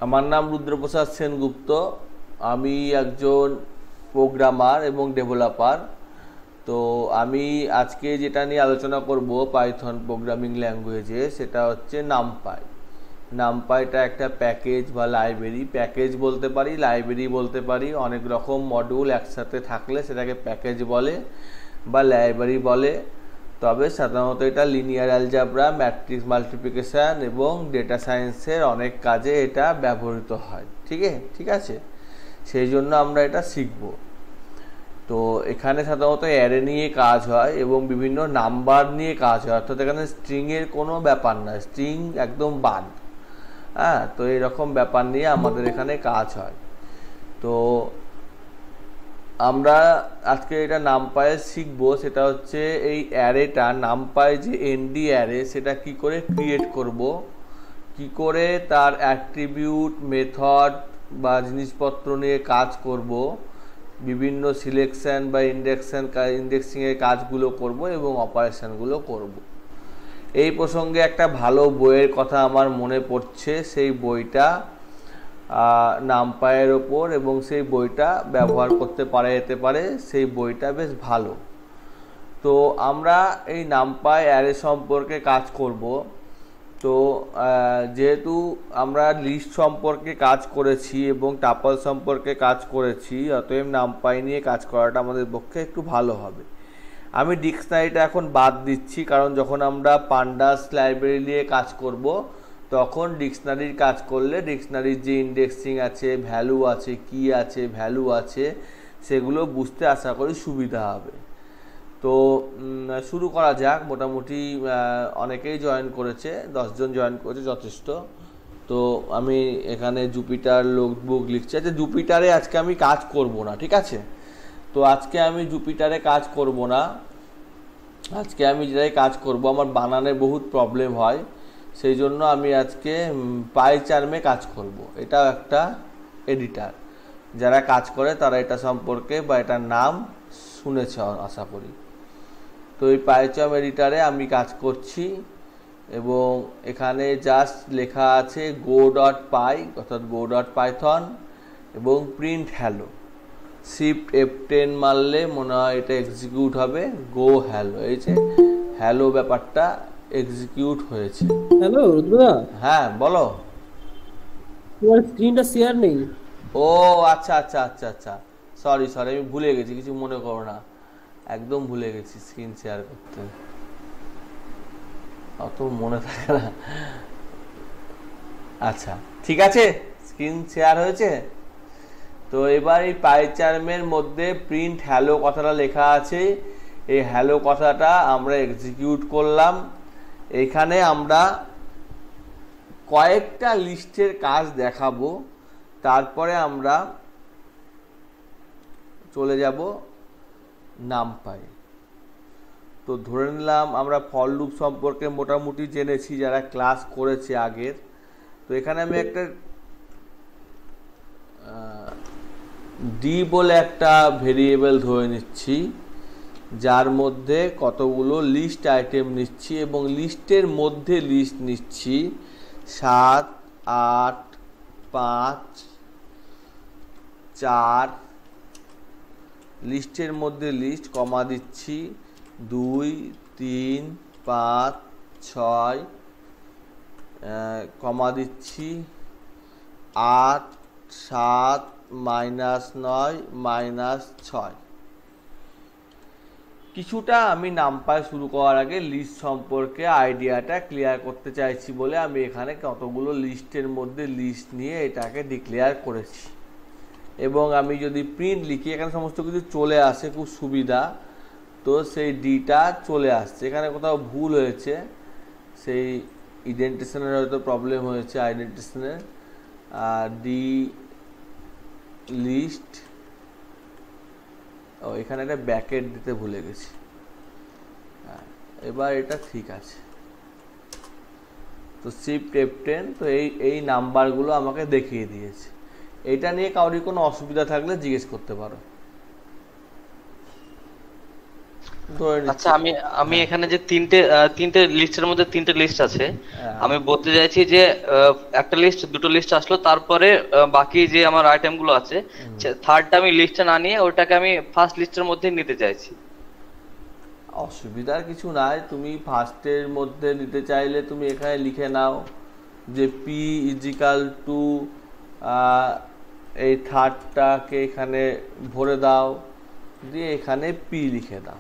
আমার নাম রুদ্রপ্রসাদ সেনগুপ্ত। আমি একজন প্রোগ্রামার এবং ডেভেলপার। তো আমি আজকে যেটা নিয়ে আলোচনা করব পাইথন প্রোগ্রামিং ল্যাঙ্গুয়েজে, সেটা হচ্ছে নামপাই। নামপাইটা একটা প্যাকেজ বা লাইব্রেরি, প্যাকেজ বলতে পারি, লাইব্রেরি বলতে পারি। অনেক রকম মডিউল একসাথে থাকলে সেটাকে প্যাকেজ বলে বা লাইব্রেরি বলে। তবে সাধারণত এটা লিনিয়ার অ্যালজাবরা, ম্যাট্রিক্স মাল্টিপ্লিকেশান এবং ডেটা সায়েন্সের অনেক কাজে এটা ব্যবহৃত হয়। ঠিক আছে, সেই জন্য আমরা এটা শিখব। তো এখানে সাধারণত অ্যারে নিয়ে কাজ হয় এবং বিভিন্ন নাম্বার নিয়ে কাজ হয়, অর্থাৎ এখানে স্ট্রিংয়ের কোনো ব্যাপার না, স্ট্রিং একদম বাদ। হ্যাঁ, তো এরকম ব্যাপার নিয়ে আমাদের এখানে কাজ হয়। তো আমরা আজকে এটা নামপাই শিখবো, সেটা হচ্ছে এই অ্যারেটা, নামপাই যে এনডি অ্যারে, সেটা কি করে ক্রিয়েট করব, কি করে তার অ্যাট্রিবিউট, মেথড বা জিনিসপত্র নিয়ে কাজ করব, বিভিন্ন সিলেকশন বা ইন্ডেক্সিংয়ের কাজগুলো করব এবং অপারেশনগুলো করব। এই প্রসঙ্গে একটা ভালো বইয়ের কথা আমার মনে পড়ছে, সেই বইটা নামপাইয়ের ওপর, এবং সেই বইটা ব্যবহার করতে পারা যেতে পারে। সেই বইটা বেশ ভালো। তো আমরা এই নামপাই অ্যারে সম্পর্কে কাজ করব। তো যেহেতু আমরা লিস্ট সম্পর্কে কাজ করেছি এবং টাপল সম্পর্কে কাজ করেছি, অতএব নামপাই নিয়ে কাজ করাটা আমাদের পক্ষে একটু ভালো হবে। আমি ডিকশনারিটা এখন বাদ দিচ্ছি, কারণ যখন আমরা পান্ডাস লাইব্রেরি নিয়ে কাজ করব তখন ডিকশনারির কাজ করলে ডিকশনারির যে ইন্ডেক্সিং আছে, ভ্যালু আছে, কি আছে, ভ্যালু আছে, সেগুলো বুঝতে আশা করি সুবিধা হবে। তো শুরু করা যাক। মোটামুটি অনেকেই জয়েন করেছে, 10 জন জয়েন করেছে, যথেষ্ট। তো আমি এখানে জুপিটার লোকবুক লিখছি। আচ্ছা, জুপিটারে আজকে আমি কাজ করব না, ঠিক আছে? তো আজকে আমি জুপিটারে কাজ করব না। আজকে আমি যেটাই কাজ করব, আমার বানানে বহুত প্রবলেম হয়, সেই জন্য আমি আজকে পাইচার্মে কাজ করব। এটাও একটা এডিটার, যারা কাজ করে তারা এটা সম্পর্কে বা এটার নাম শুনেছে আশা করি। তো এই পাইচার্ম এডিটারে আমি কাজ করছি এবং এখানে জাস্ট লেখা আছে go.py, অর্থাৎ go.python এবং প্রিন্ট হ্যালো। শিফট F10 মারলে মনে হয় এটা এক্সিকিউট হবে, গো হ্যালো। এই যে হ্যালো ব্যাপারটা এক্সিকিউট হয়েছে। হ্যালো রুদ্রদা, হ্যাঁ, বলো। তোমার স্ক্রিনটা শেয়ার নেই। ও আচ্ছা আচ্ছা আচ্ছা আচ্ছা, সরি সরি, আমি ভুলে গেছি, কিছু মনে করো না, একদম ভুলে গেছি স্ক্রিন শেয়ার করতে, অত মনে থাকে না। আচ্ছা, ঠিক আছে, স্ক্রিন শেয়ার হয়েছে। তো এবার এই পাইচার্মের মধ্যে প্রিন্ট হ্যালো কথাটা লেখা আছে, এই হ্যালো কথাটা আমরা এক্সিকিউট করলাম। এখানে আমরা কয়েকটা লিস্টের কাজ দেখাবো, তারপরে আমরা চলে যাব নামপাই। তো ধরে নিলাম আমরা ফর লুপ সম্পর্কে মোটামুটি জেনেছি যারা ক্লাস করেছে আগের। তো এখানে আমি একটা ডি বলে একটা ভেরিয়েবল ধরে নিচ্ছি, যার মধ্যে কতগুলো লিস্ট আইটেম নিচ্ছি এবং লিস্টের মধ্যে লিস্ট নিচ্ছি 7, 8, 5, 4, লিস্টের মধ্যে লিস্ট, কমা দিচ্ছি 2, 3, 5, 6, কমা দিচ্ছি 8, 7, -9, -6। কিছুটা আমি নামপাই শুরু করার আগে লিস্ট সম্পর্কে আইডিয়াটা ক্লিয়ার করতে চাইছি বলে আমি এখানে কতগুলো লিস্টের মধ্যে লিস্ট নিয়ে এটাকে ডিক্লেয়ার করেছি। এবং আমি যদি প্রিন্ট লিখি, এখানে সমস্ত কিছু চলে আসে, খুব সুবিধা। তো সেই ডিটা চলে আসছে। এখানে কোথাও ভুল হয়েছে, সেই ইডেন্টেশনের হয়তো প্রবলেম হয়েছে, আইডেন্টিশনের। ডি লিস্ট, ও এখানে একটা ব্যাকেট দিতে ভুলে গেছি। এবার এটা ঠিক আছে। তো শিফট F10, তো এই নাম্বারগুলো আমাকে দেখিয়ে দিয়েছে। এটা নিয়ে কারোর কোনো অসুবিধা থাকলে জিজ্ঞেস করতে পারো। ধরে আচ্ছা, নিচ্ছি। আমি আমি হ্যাঁ এখানে যে তিনটে লিস্টের মধ্যে তিনটে লিস্ট আছে, হ্যাঁ আমি বলতে চাইছি যে একটা লিস্ট, দুটো লিস্ট আসলো, তারপরে বাকি যে আমার আইটেম গুলো আছে, থার্ডটা আমি লিস্টে না নিয়ে ওটাকে আমি ফার্স্ট লিস্টের মধ্যে নিতে চাইছি। অসুবিধার কিছু নাই, তুমি ফার্স্টের মধ্যে নিতে চাইলে তুমি এখানে লিখে নাও যে পি ইজিক্যাল টু এই থার্ডটাকে এখানে ভরে দাও, দিয়ে এখানে পি লিখে দাও,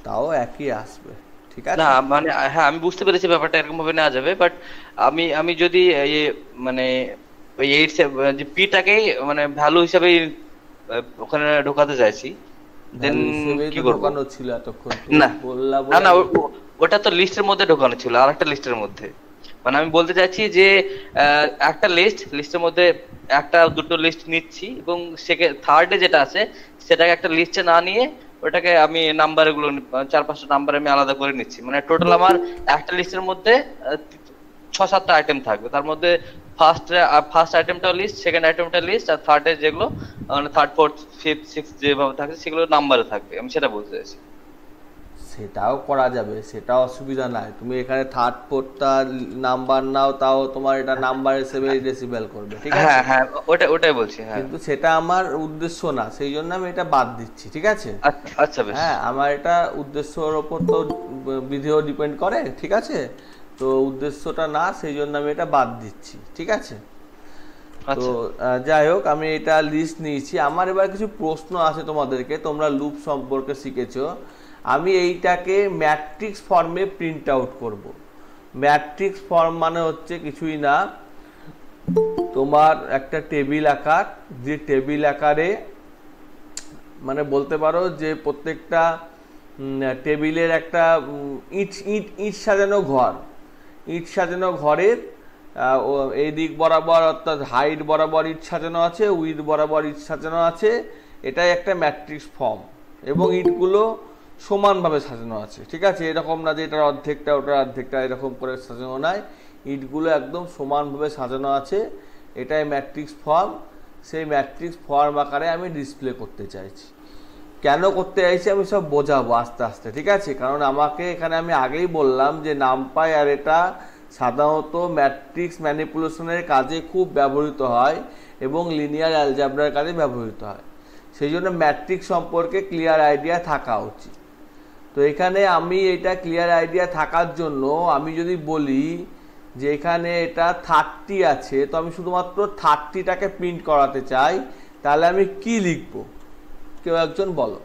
তাও একই আসবে। ঠিক না আছে। মানে, হ্যাঁ আমি বুঝতে পেরেছি ব্যাপারটা এরকম ভাবে নেওয়া যাবে, বাট আমি আমি যদি এই মানে ওই এইট যে পিটাকেই মানে ভ্যালু হিসাবে ওখানে ঢোকাতে চাইছি, দেন ভ্যালু হিসেবেই কি তো করব? ঢোকানো ছিল, এতক্ষণ তুমি না বললা না বলে না, আমি। ওটা তো লিস্টের মধ্যে ঢোকানো ছিল, আর একটা লিস্টের মধ্যে। মানে আমি বলতে চাইছি যে একটা লিস্টের মধ্যে একটা দুটো লিস্ট নিচ্ছি, এবং সেকেন্ড থার্ডে যেটা আছে সেটাকে একটা লিস্টে না নিয়ে ওটাকে আমি নাম্বার গুলো 4-5টা নাম্বার আমি আলাদা করে নিচ্ছি। মানে টোটাল আমার একটা লিস্টের মধ্যে 6-7টা আইটেম থাকবে, তার মধ্যে ফার্স্ট আইটেমটা লিস্ট, সেকেন্ড আইটেমটা লিস্ট, আর থার্ডে যেগুলো মানে থার্ড ফোর্থ ফিফথ সিক্স যেভাবে থাকে সেগুলো নাম্বারে থাকবে, আমি সেটা বলতে চাইছি। সেটাও করা যাবে, সেটা অসুবিধা নাই, তুমি এখানে থার্ড ফোর্থটা নাম্বার নাও, তাও তোমার এটা নাম্বার হিসেবে ডেসিবেল করবে। ঠিক আছে। হ্যাঁ হ্যাঁ, ওটাই বলছি, হ্যাঁ। কিন্তু সেটা আমার উদ্দেশ্য না, সেই জন্য আমি এটা বাদ দিচ্ছি। ঠিক আছে। আচ্ছা আচ্ছা, বেশ। হ্যাঁ, আমার এটা উদ্দেশ্যর ওপর তো বিধিও ডিপেন্ড করে। ঠিক আছে। তো উদ্দেশ্যটা না, সেই জন্য আমি এটা বাদ দিচ্ছি। ঠিক আছে। তো আচ্ছা যাই হোক, আমি এটা লিস্ট নিয়েছি। আমার এবার কিছু প্রশ্ন আছে তোমাদেরকে, তোমরা লুপ সম্পর্কে শিখেছো। আমি এইটাকে ম্যাট্রিক্স ফর্মে প্রিন্ট আউট করব। ম্যাট্রিক্স ফর্ম মানে হচ্ছে কিছুই না, তোমার একটা টেবিল আকার, যে টেবিল আকারে মানে বলতে পারো যে প্রত্যেকটা টেবিলের একটা ইট ইট ইট সাজানো ঘর, ইট সাজানো ঘরের এই দিক বরাবর অর্থাৎ হাইট বরাবর ইট সাজানো আছে, উইথ বরাবর ইট সাজানো আছে। এটাই একটা ম্যাট্রিক্স ফর্ম, এবং ইটগুলো সমানভাবে সাজানো আছে। ঠিক আছে। এরকম না যে এটার অর্ধেকটা ওটার অর্ধেকটা এরকম করে সাজানো নাই, ইটগুলো একদম সমানভাবে সাজানো আছে। এটাই ম্যাট্রিক্স ফর্ম। সেই ম্যাট্রিক্স ফর্ম আকারে আমি ডিসপ্লে করতে চাইছি। কেন করতে চাইছি আমি সব বোঝাবো আস্তে আস্তে। ঠিক আছে। কারণ আমাকে এখানে আমি আগেই বললাম যে নামপাই আর এটা সাধারণত ম্যাট্রিক্স ম্যানিপুলেশনের কাজে খুব ব্যবহৃত হয় এবং লিনিয়ার অ্যালজেব্রার কাজে ব্যবহৃত হয়। সেই জন্য ম্যাট্রিক্স সম্পর্কে ক্লিয়ার আইডিয়া থাকা উচিত। তো এখানে আমি এটা ক্লিয়ার আইডিয়া থাকার জন্য আমি যদি বলি যে এখানে এটা 30 আছে, তো আমি শুধুমাত্র 30টাকে প্রিন্ট করাতে চাই, তাহলে আমি কি লিখব? কেউ একজন বলো।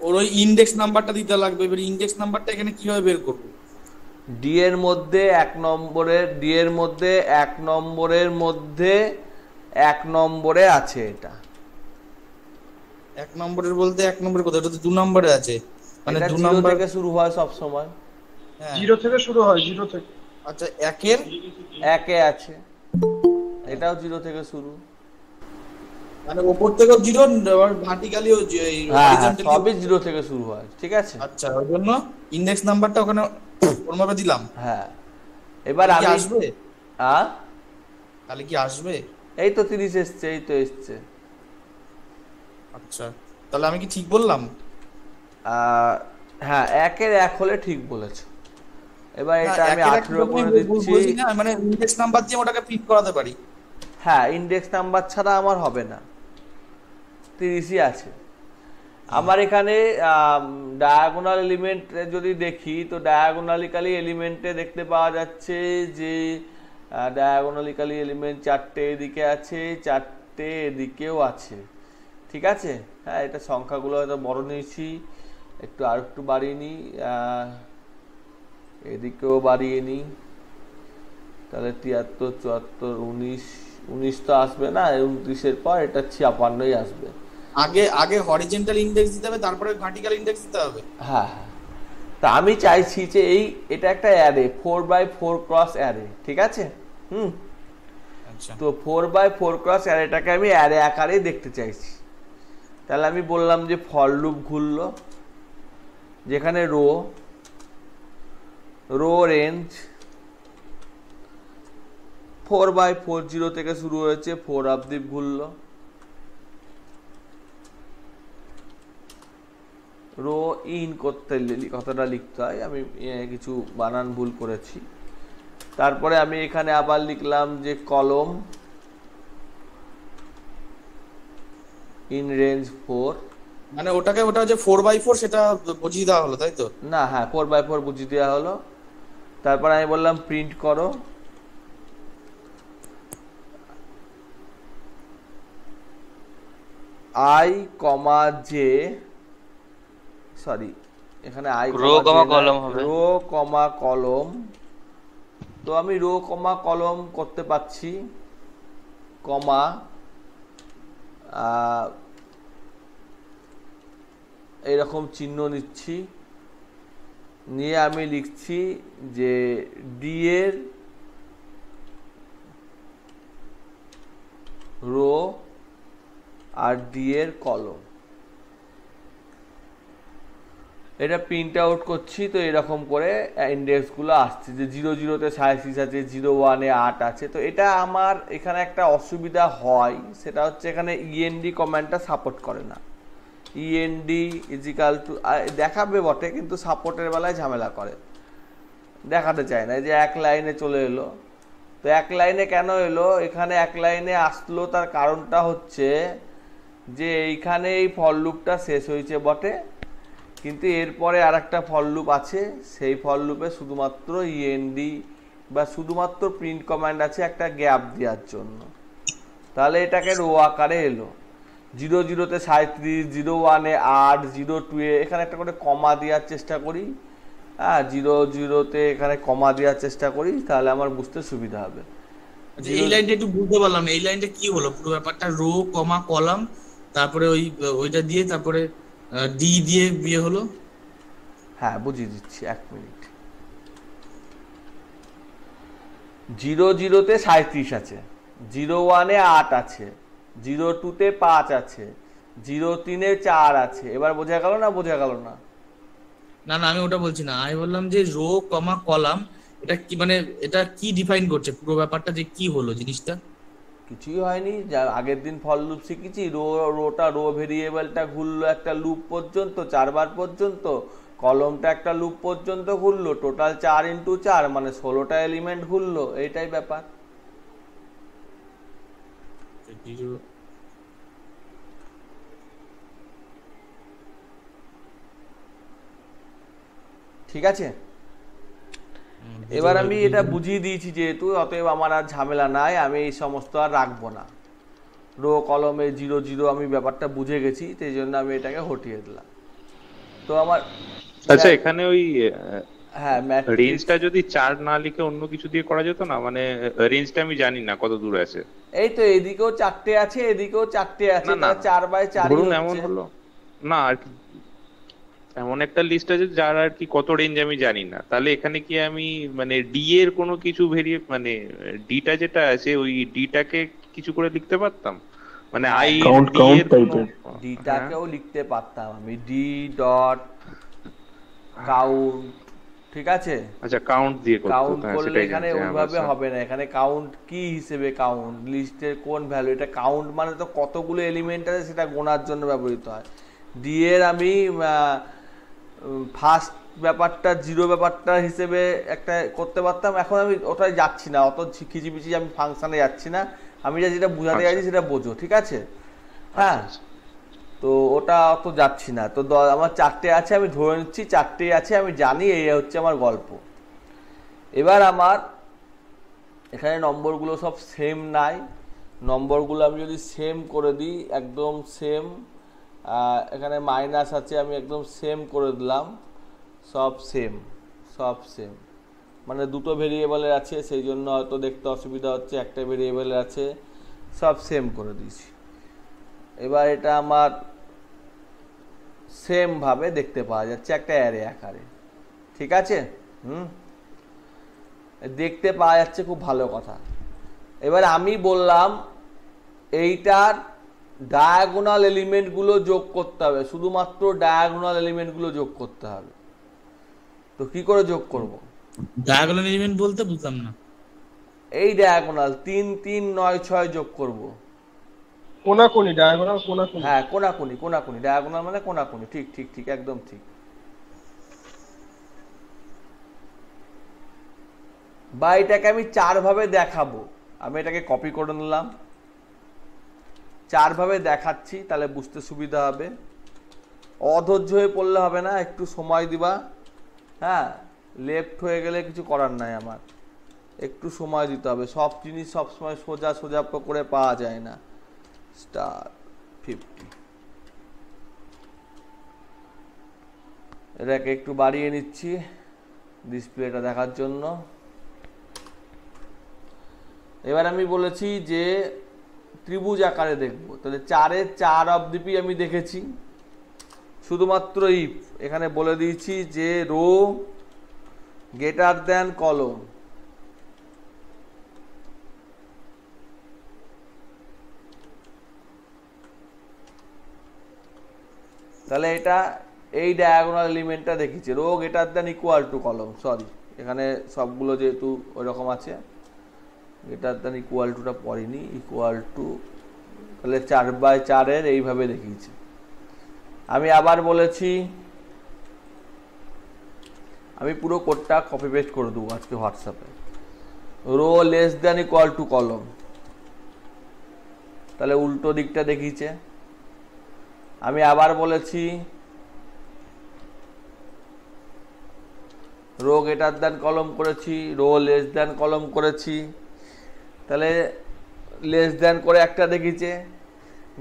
ওর ওই ইন্ডেক্স নাম্বারটা দিতে লাগবে। এবার ইন্ডেক্স নাম্বারটা এখানে কিভাবে বের করব? ডি এর মধ্যে 1 নম্বরে আছে এটা। 1 নম্বরের বলতে 1 নম্বরে কোথায়? এটা তো 2 নম্বরে আছে। মানে এটা 2 জিরো নাম্বার। থেকে শুরু হয় সব সময়। হ্যাঁ, জিরো থেকে শুরু হয়, জিরো থেকে। আচ্ছা, একের একে আছে, এটাও 0 থেকে শুরু। মানে ওপর থেকেও জিরো, আবার ভার্টিক্যালিও হ্যাঁ হ্যাঁ, হরিজন্টালি। সবই 0 থেকে শুরু হয়। ঠিক আছে। আচ্ছা, ওই জন্য ইন্ডেক্স নাম্বারটা ওখানে ওরভাবে দিলাম। হ্যাঁ, এবার তাহলে কি আমি আসবে? আ তাহলে কি আসবে? এই তো 30 এসছে, এই তো এসছে। আচ্ছা, তাহলে আমি কি ঠিক বললাম? হ্যাঁ, 1 হলে ঠিক বলেছো। এবার না, এটা আমি একের 18 করে দিচ্ছি। বলছি না, মানে ইন্ডেক্স নাম্বার দিয়ে ওটাকে প্রিন্ট করাতে পারি। হ্যাঁ, ইন্ডেক্স নাম্বার ছাড়া আমার হবে না, 30ই আছে। আমার এখানে ডায়াগোনাল এলিমেন্ট যদি দেখি, তো ডায়াগোনালিক্যালি এলিমেন্টে দেখতে পাওয়া যাচ্ছে যে ডায়াগোনালিক্যালি এলিমেন্ট 4টে এদিকে আছে, 4টে এদিকেও আছে। ঠিক আছে। হ্যাঁ, এটা সংখ্যাগুলো হয়তো বড় নিয়েছি, একটু আর একটু বাড়িয়ে নিই, এদিকেও বাড়িয়ে নিই, তাহলে 73, 74, 19 তো আসবে না, 29-এর পর এটা 56ই আসবে। আগে হরিজন্টাল ইন্ডেক্স দিতে হবে, তারপরে ভার্টিক্যাল ইন্ডেক্স দিতে হবে। হ্যাঁ হ্যাঁ। তা আমি চাইছি যে এটা একটা অ্যারে, 4x4 ক্রস অ্যারে। ঠিক আছে। আচ্ছা, তো 4x4 ক্রস অ্যারেটাকে আমি অ্যারে আকারেই দেখতে চাইছি। তাহলে আমি বললাম যে ফর লুপ ঘুরলো, যেখানে রো রেঞ্জ 4x4 0 থেকে শুরু হয়েছে, 4 অবধি ঘুরলো। রো ইন করতে কথাটা লিখতে হয়, আমি কিছু বানান ভুল করেছি। তারপরে আমি এখানে আবার লিখলাম যে কলম ইন রেঞ্জ 4। মানে ওটা যে 4x4 সেটা বুঝিয়ে দেওয়া হলো তাই তো? না, হ্যাঁ 4x4 বুঝিয়ে দেওয়া হলো। তারপর আমি বললাম প্রিন্ট করো আই কমা জে, সরি এখানে আই রো কমা কলম হবে। রো কমা কলম। তো আমি রো কমা কলম করতে পারছি, কমা এইরকম চিহ্ন নিচ্ছি, নিয়ে আমি লিখছি যে ডি এর রো আর ডি এর কলম। এটা প্রিন্ট আউট করছি। তো এরকম করে ইন্ডেক্সগুলো আসছে যে 00-তে 37 আছে, 01-এ 8 আছে। তো এটা আমার এখানে একটা অসুবিধা হয়, সেটা হচ্ছে এখানে ইএনডি কমান্ডটা সাপোর্ট করে না। ইএনডি ইজিক্যাল টু দেখাবে বটে, কিন্তু সাপোর্টের বেলায় ঝামেলা করে, দেখাতে চায় না। এই যে এক লাইনে চলে এলো। তো এক লাইনে কেন এলো? এখানে এক লাইনে আসলো, তার কারণটা হচ্ছে যে এইখানে এই ফর লুপটা শেষ হয়েছে বটে, কিন্তু এরপরে আর একটা ফর লুপ আছে। সেই ফর লুপে শুধুমাত্র ইএনডি বা শুধুমাত্র প্রিন্ট কমান্ড আছে একটা গ্যাপ দেওয়ার জন্য। তাহলে এটাকে রো আকারে এলো। 00-তে 37, 01-এ 8, 02-এ এখানে একটা করে কমা দেওয়ার চেষ্টা করি। হ্যাঁ, 00-তে এখানে কমা দেওয়ার চেষ্টা করি, তাহলে আমার বুঝতে সুবিধা হবে। আচ্ছা, এই লাইনটা একটু বুঝতে পারলাম না। এই লাইনটা কি হলো পুরো ব্যাপারটা? রো কমা কলাম, তারপরে ওইটা দিয়ে তারপরে ডি দিয়ে বিয়ে হলো। হ্যাঁ বুঝিয়ে দিচ্ছি, 1 মিনিট। 00-তে 37 আছে, 01-এ 8 আছে, 02-তে 5 আছে, 03-এ 4 আছে। এবার বোঝা গেল না? বোঝা গেল না? না না, আমি ওটা বলছি না। আমি বললাম যে রো কমা কলাম, এটা কি মানে এটা কি ডিফাইন করছে পুরো ব্যাপারটা, যে কি হলো জিনিসটা? কিছুই হয়নি। যা আগের দিন ফর লুপ শিখেছি, রো ভেরিয়েবলটা ঘুরলো একটা লুপ পর্যন্ত, 4 বার পর্যন্ত। কলমটা একটা লুপ পর্যন্ত ঘুরলো, টোটাল 4x4 মানে 16টা এলিমেন্ট ঘুরলো। এইটাই ব্যাপার। ঠিক আছে, এবার আমি এটা বুঝিয়ে দিয়েছি যেহেতু, অতএব আমার আর ঝামেলা নাই, আমি এই সমস্ত আর রাখবো না। রো কলমে 00 আমি ব্যাপারটা বুঝে গেছি, সেই জন্য আমি এটাকে হটিয়ে দিলাম। তো আমার আচ্ছা, এখানে ওই হ্যাঁ রেঞ্জটা যদি 4 না লিখে অন্য কিছু দিয়ে করা যেত না? মানে রেঞ্জটা আমি জানি না কত দূর আছে। এই তো এদিকেও 4টে আছে, এদিকেও 4টে আছে, না, 4x4 ধরুন এমন হলো না আর কি, এমন একটা লিস্ট আছে যার আর কি কত রেঞ্জ আমি জানি না, তাহলে এখানে কি আমি মানে ডি এর কোনো কিছু ভেরিয়ে মানে ডিটা যেটা আছে ওই ডিটাকে কিছু করে লিখতে পারতাম? মানে আই কাউন্ট টাইপের ডিটাকেও লিখতে পারতাম আমি, ডি ডট কাউন্ট। ঠিক আছে, আচ্ছা, কাউন্ট দিয়ে করতে কাউন্ট হতো। করলে এখানে ওইভাবে হবে না। এখানে কাউন্ট কি হিসেবে কাউন্ট, লিস্টের কোন ভ্যালু, এটা কাউন্ট মানে তো কতগুলো এলিমেন্ট আছে সেটা গোনার জন্য ব্যবহৃত হয়। ডি এর আমি ফার্স্ট ব্যাপারটা 0 ব্যাপারটা হিসেবে একটা করতে পারতাম। এখন আমি ওটাই যাচ্ছি না, অত খিচিবিচি আমি ফাংশনে যাচ্ছি না। আমি যেটা বোঝাতে চাইছি সেটা বোঝো, ঠিক আছে? হ্যাঁ, তো ওটা অত যাচ্ছি না। তো আমার 4টে আছে, আমি ধরে নিচ্ছি 4টেই আছে, আমি জানি এই হচ্ছে আমার গল্প। এবার আমার এখানে নম্বরগুলো সব সেম নাই। নম্বরগুলো আমি যদি সেম করে দিই, একদম সেম, এখানে মাইনাস আছে, আমি একদম সেম করে দিলাম, সব সেম, সব সেম। মানে দুটো ভেরিয়েবলের আছে, সেই জন্য হয়তো দেখতে অসুবিধা হচ্ছে, একটা ভেরিয়েবলের আছে, সব সেম করে দিয়েছি। এবার এটা আমার সেম ভাবে দেখতে পাওয়া যাচ্ছে একটা অ্যারে আকারে। ঠিক আছে, দেখতে পাওয়া যাচ্ছে, খুব ভালো কথা। এবার আমি বললাম এইটার ডায়াগোনাল এলিমেন্টগুলো যোগ করতে হবে, শুধুমাত্র ডায়াগোনাল এলিমেন্টগুলো যোগ করতে হবে। তো কি করে যোগ করব? ডায়াগোনাল এলিমেন্ট বলতে বুঝলাম না। এই ডায়াগোনাল 3, 3, 9, 6 যোগ করব। কোনাকুনি ডায়াগোনাল কোনাকুনি। হ্যাঁ, কোনাকুনি, কোনাকুনি, ডায়াগোনাল মানে কোনাকুনি, ঠিক ঠিক ঠিক, একদম ঠিক। বা এটাকে আমি 4 ভাবে দেখাবো, আমি এটাকে কপি করে নিলাম, 4 ভাবে দেখাচ্ছি, তাহলে বুঝতে সুবিধা হবে। অধৈর্য হয়ে পড়লে হবে না, একটু সময় দিবা। হ্যাঁ, লেফট হয়ে গেলে কিছু করার নাই আমার, একটু সময় দিতে হবে। সব জিনিস সবসময় সোজা সোজা করে পাওয়া যায় না। *50, এটাকে একটু বাড়িয়ে নিচ্ছি ডিসপ্লেটা দেখার জন্য। এবার আমি বলেছি যে ত্রিভুজ আকারে দেখব, তাহলে 4-এর 4 অবধি আমি দেখেছি, শুধুমাত্র ইফ এখানে বলে দিয়েছি যে রো গ্রেটার দ্যান কলম। তাহলে এটা এই ডায়াগোনাল এলিমেন্টটা দেখিছে, row greater than equal to column. Sorry, এখানে সবগুলো যেহেতু ওই রকম আছে, গ্রেটার দ্যান ইকুয়াল টুটা পড়িনি, ইকুয়াল টু, তাহলে 4/4 এইভাবে দেখিয়েছে। আমি আবার বলেছি, আমি পুরো কোডটা কপি পেস্ট করে দেবো আজকে হোয়াটসঅ্যাপে, row less than equal to column, তাহলে উল্টো দিকটা দেখিয়েছে। আমি আবার বলেছি রো গ্রেটার দ্যান কলম করেছি, রো লেস দ্যান কলম করেছি, তাহলে লেস দ্যান করে একটা দেখিয়েছে,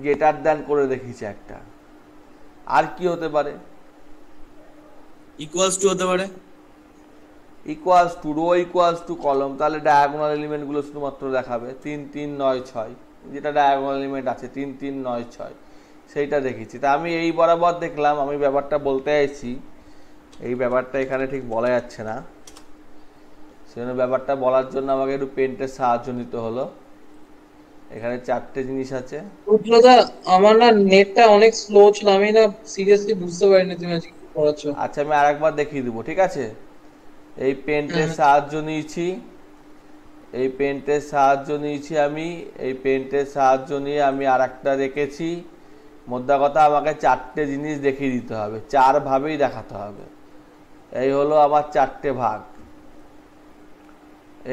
গ্রেটার দ্যান করে দেখিয়েছে একটা। আর কি হতে পারে? ইকুয়ালস টু হতে পারে, equals to, row equals to column, তাহলে ডায়াগোনাল এলিমেন্টগুলো শুধুমাত্র দেখাবে 3 3 9 6, যেটা ডায়াগোনাল এলিমেন্ট আছে 3 3 9 6, সেইটা দেখেছি। তা আমি এই বরাবর দেখলাম, আমি ব্যাপারটা বলতে চাইছি, এই ব্যাপারটা এখানে ঠিক বলা যাচ্ছে না, সেজন্য ব্যাপারটা বলার জন্য আমাকে একটু পেন্টের সাহায্য নিতে হলো। এখানে 4টে জিনিস আছে। রুদ্রদা, আমার না নেটটা অনেক স্লো ছিল, আমি না সিরিয়াসলি বুঝতে পারিনি তুমি আজকে কি পড়াচ্ছ। আচ্ছা, আমি আরেকবার দেখিয়ে দেবো, ঠিক আছে? এই পেন্টের সাহায্য নিয়েছি, এই পেন্টের সাহায্য নিয়েছি আমি, এই পেন্টের সাহায্য নিয়ে আমি আরেকটা রেখেছি। মোদ্দা কথা, আমাকে 4টে জিনিস দেখিয়ে দিতে হবে, 4 ভাবেই দেখাতে হবে। এই হলো আমার 4টে ভাগ।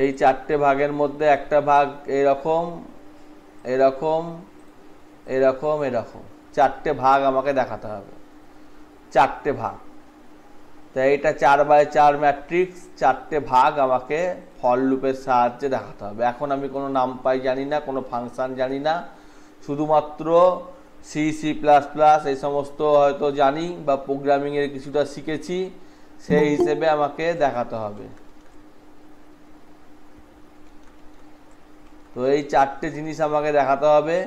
এই 4টে ভাগের মধ্যে একটা ভাগ এরকম, এরকম, এরকম, এরকম, 4টে ভাগ আমাকে দেখাতে হবে, 4টে ভাগ। তাই এটা 4/4 ম্যাট্রিক্স, 4টে ভাগ আমাকে ফর লুপের সাহায্যে দেখাতে হবে। এখন আমি কোনো নামপাই জানি না, কোনো ফাংশন জানি না, শুধুমাত্র C++ এই সমস্ত হয়তো জানি, বা প্রোগ্রামিংয়ের কিছুটা শিখেছি, সেই হিসেবে আমাকে দেখাতে হবে। তো এই 4টে জিনিস আমাকে দেখাতে হবে,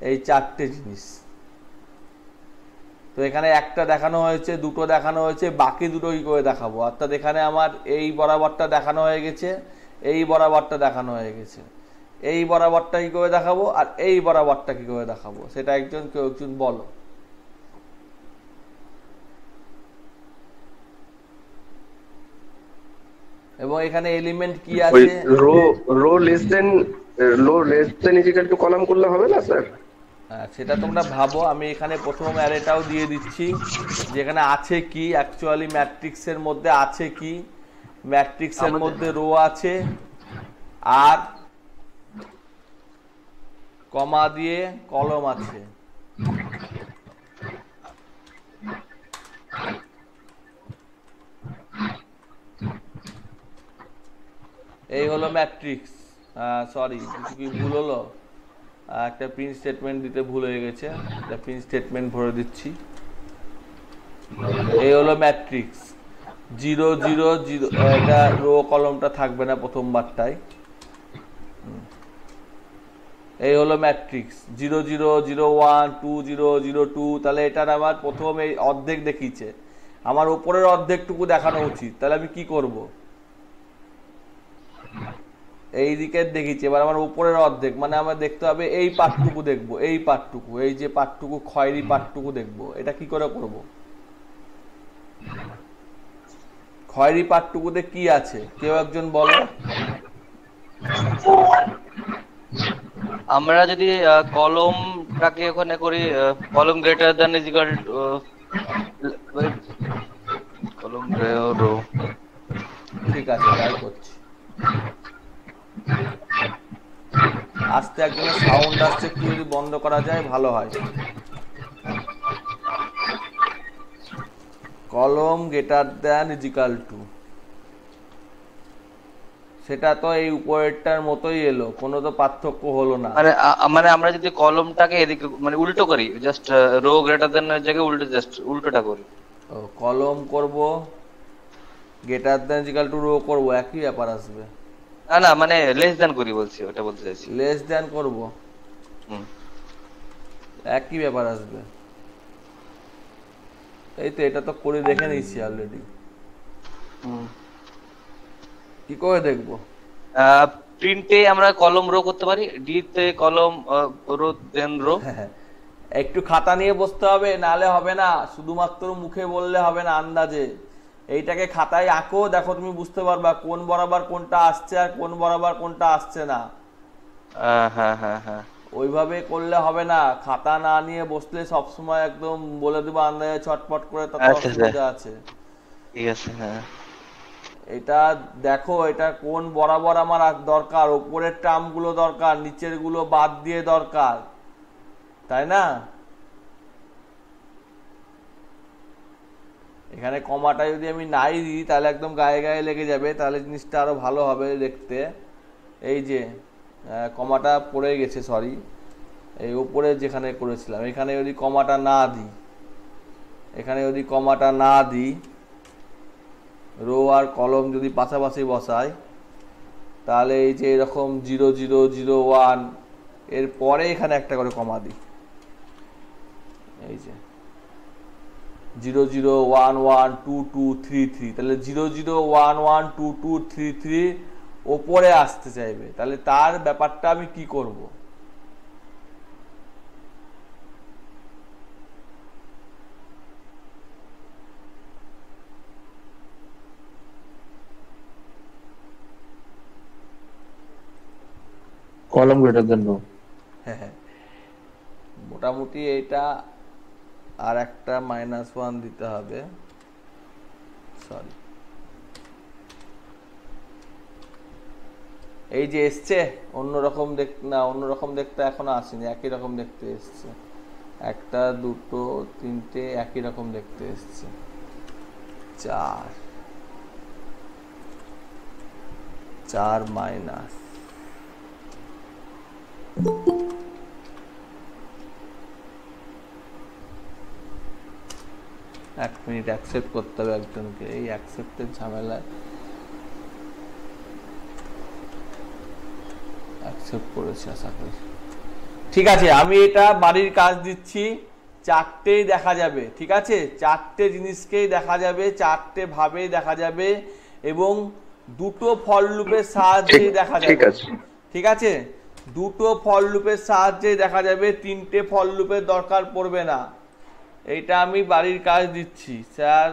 এই 4টে জিনিস। তো এখানে একটা দেখানো হয়েছে, দুটো দেখানো হয়েছে, বাকি দুটো কি করে দেখাবো? অর্থাৎ এখানে আমার এই বরাবরটা দেখানো হয়ে গেছে, এই বরাবরটা দেখানো হয়ে গেছে, এই বরাবরটা কি করে দেখাবো, আর এই বরাবরটা কি করে দেখাবো, সেটা কেউ একজন বলো। এবং এখানে এলিমেন্ট কি আছে? Row less than equal to column করলে হবে না স্যার? সেটা তোমরা ভাবো। আমি এখানে প্রথম অ্যারেটাও দিয়ে দিচ্ছি, যেখানে আছে কি অ্যাকচুয়ালি ম্যাট্রিক্সের মধ্যে আছে কি, ম্যাট্রিক্সের মধ্যে রো আছে, আর কমা দিয়ে কলম আছে। এই হলো ম্যাট্রিক্স। সরি, কিছু কি ভুল হলো? একটা প্রিন্ট স্টেটমেন্ট দিতে ভুল হয়ে গেছে, একটা প্রিন্ট স্টেটমেন্ট ভরে দিচ্ছি। এই হলো ম্যাট্রিক্স 0 0 0, এটা রো কলমটা থাকবে না প্রথমবারটাই। এই হলো ম্যাট্রিক্স 0 0 0 1 2 0 0 2, তাহলে এটার আমার প্রথম এই অর্ধেক দেখিয়েছে, আমার উপরের অর্ধেকটুকু দেখানো উচিত। তাহলে আমি কি করব? এই দিকের দেখিয়েছি, এবার আমার উপরের অর্ধেক, মানে আমার দেখতে হবে এই পার্টটুকু দেখবো, এই পার্টটুকু, এই যে পার্টটুকু খয়েরি পার্টটুকু দেখবো। এটা কি করে করব? খয়েরি পার্টটুকুতে কি আছে কেউ একজন বলো। আমরা যদি কলম কলমটাকে ওখানে করি কলম গ্রেটার দ্যান ইজ ইকুয়াল কলম রো। ঠিক আছে, তাই করছি। আস্তে একজনের সাউন্ড আসছে, একটু যদি বন্ধ করা যায় ভালো হয়। কলম greater than is equal two, সেটা তো এই উপরেরটার মতোই এলো, কোনো তো পার্থক্য হলো না। মানে আমরা যদি কলমটাকে এদিকে মানে উল্টো করি, জাস্ট রো গ্রেটার দ্যান এর জায়গায় উল্টো জাস্ট উল্টোটা করি। ও কলম করব, greater than is equal to row করব, একই ব্যাপার আসবে। না না, মানে লেস দ্যান করি বলছি, ওটা বলতে চাইছি। লেস দ্যান করব, হুম। একই ব্যাপার আসবে। এই তো, এটা তো করে দেখে নিয়েছি অলরেডি। কি করে দেখবো? প্রিন্টে আমরা কলম রো করতে পারি, ডি তে কলম রো দেন রো। একটু খাতা নিয়ে বসতে হবে, নালে হবে না। শুধুমাত্র মুখে বললে হবে না, আন্দাজে এইটাকে খাতায় আঁকো, দেখো তুমি বুঝতে পারবা কোন বরাবর কোনটা আসছে আর কোন বরাবর কোনটা আসছে না। হ্যাঁ হ্যাঁ হ্যাঁ, ওইভাবে করলে হবে না, খাতা না নিয়ে বসলে সবসময় একদম বলে দেবো আন্দাজে চটপট করে, তাতে অসুবিধা আছে। ঠিক আছে। হ্যাঁ, এটা দেখো, এটা কোন বরাবর আমার দরকার, উপরের টার্মগুলো দরকার, নিচের গুলো বাদ দিয়ে দরকার, তাই না? এখানে কমাটা যদি আমি নাই দিই তাহলে একদম গায়ে গায়ে লেগে যাবে, তাহলে জিনিসটা আরো ভালো হবে দেখতে। এই যে কমাটা পড়ে গেছে, সরি, এই উপরে যেখানে করেছিলাম এখানে যদি কমাটা না দিই, এখানে যদি কমাটা না দিই, রো আর কলম যদি পাশাপাশি বসাই, তাহলে এই যে এরকম 0 0 0 1 এর পরে এখানে একটা করে কমা দিই, এই যে 0 0 1 1 2 2 3 3, তাহলে 0 0 1 1 2 2 3 3 ওপরে আসতে চাইবে, তাহলে তার ব্যাপারটা আমি কি করব? কলম গ্রেটার দেন রো। হ্যাঁ, মোটামুটি এটা আর একটা -1 দিতে হবে, সরি, এই যে এসছে অন্যরকম না, অন্যরকম দেখতে এখনো আসেনি, একই রকম দেখতে এসছে, 1 2 3 একই রকম দেখতে এসছে, 4 4 মাইনাস, এক মিনিট অ্যাকসেপ্ট করতে হবে একজনকে, এই অ্যাকসেপ্টের ঝামেলায় অ্যাকসেপ্ট করেছি আশা করি। ঠিক আছে, আমি এটা বাড়ির কাজ দিচ্ছি, 4টেই দেখা যাবে, ঠিক আছে? 4টে জিনিসকেই দেখা যাবে, 4টে ভাবেই দেখা যাবে, এবং 2টো ফর লুপের সাহায্যেই দেখা যাবে, ঠিক আছে? 2টো ফর লুপের সাহায্যেই দেখা যাবে, 3টে ফর লুপের দরকার পড়বে না। এইটা আমি বাড়ির কাজ দিচ্ছি। স্যার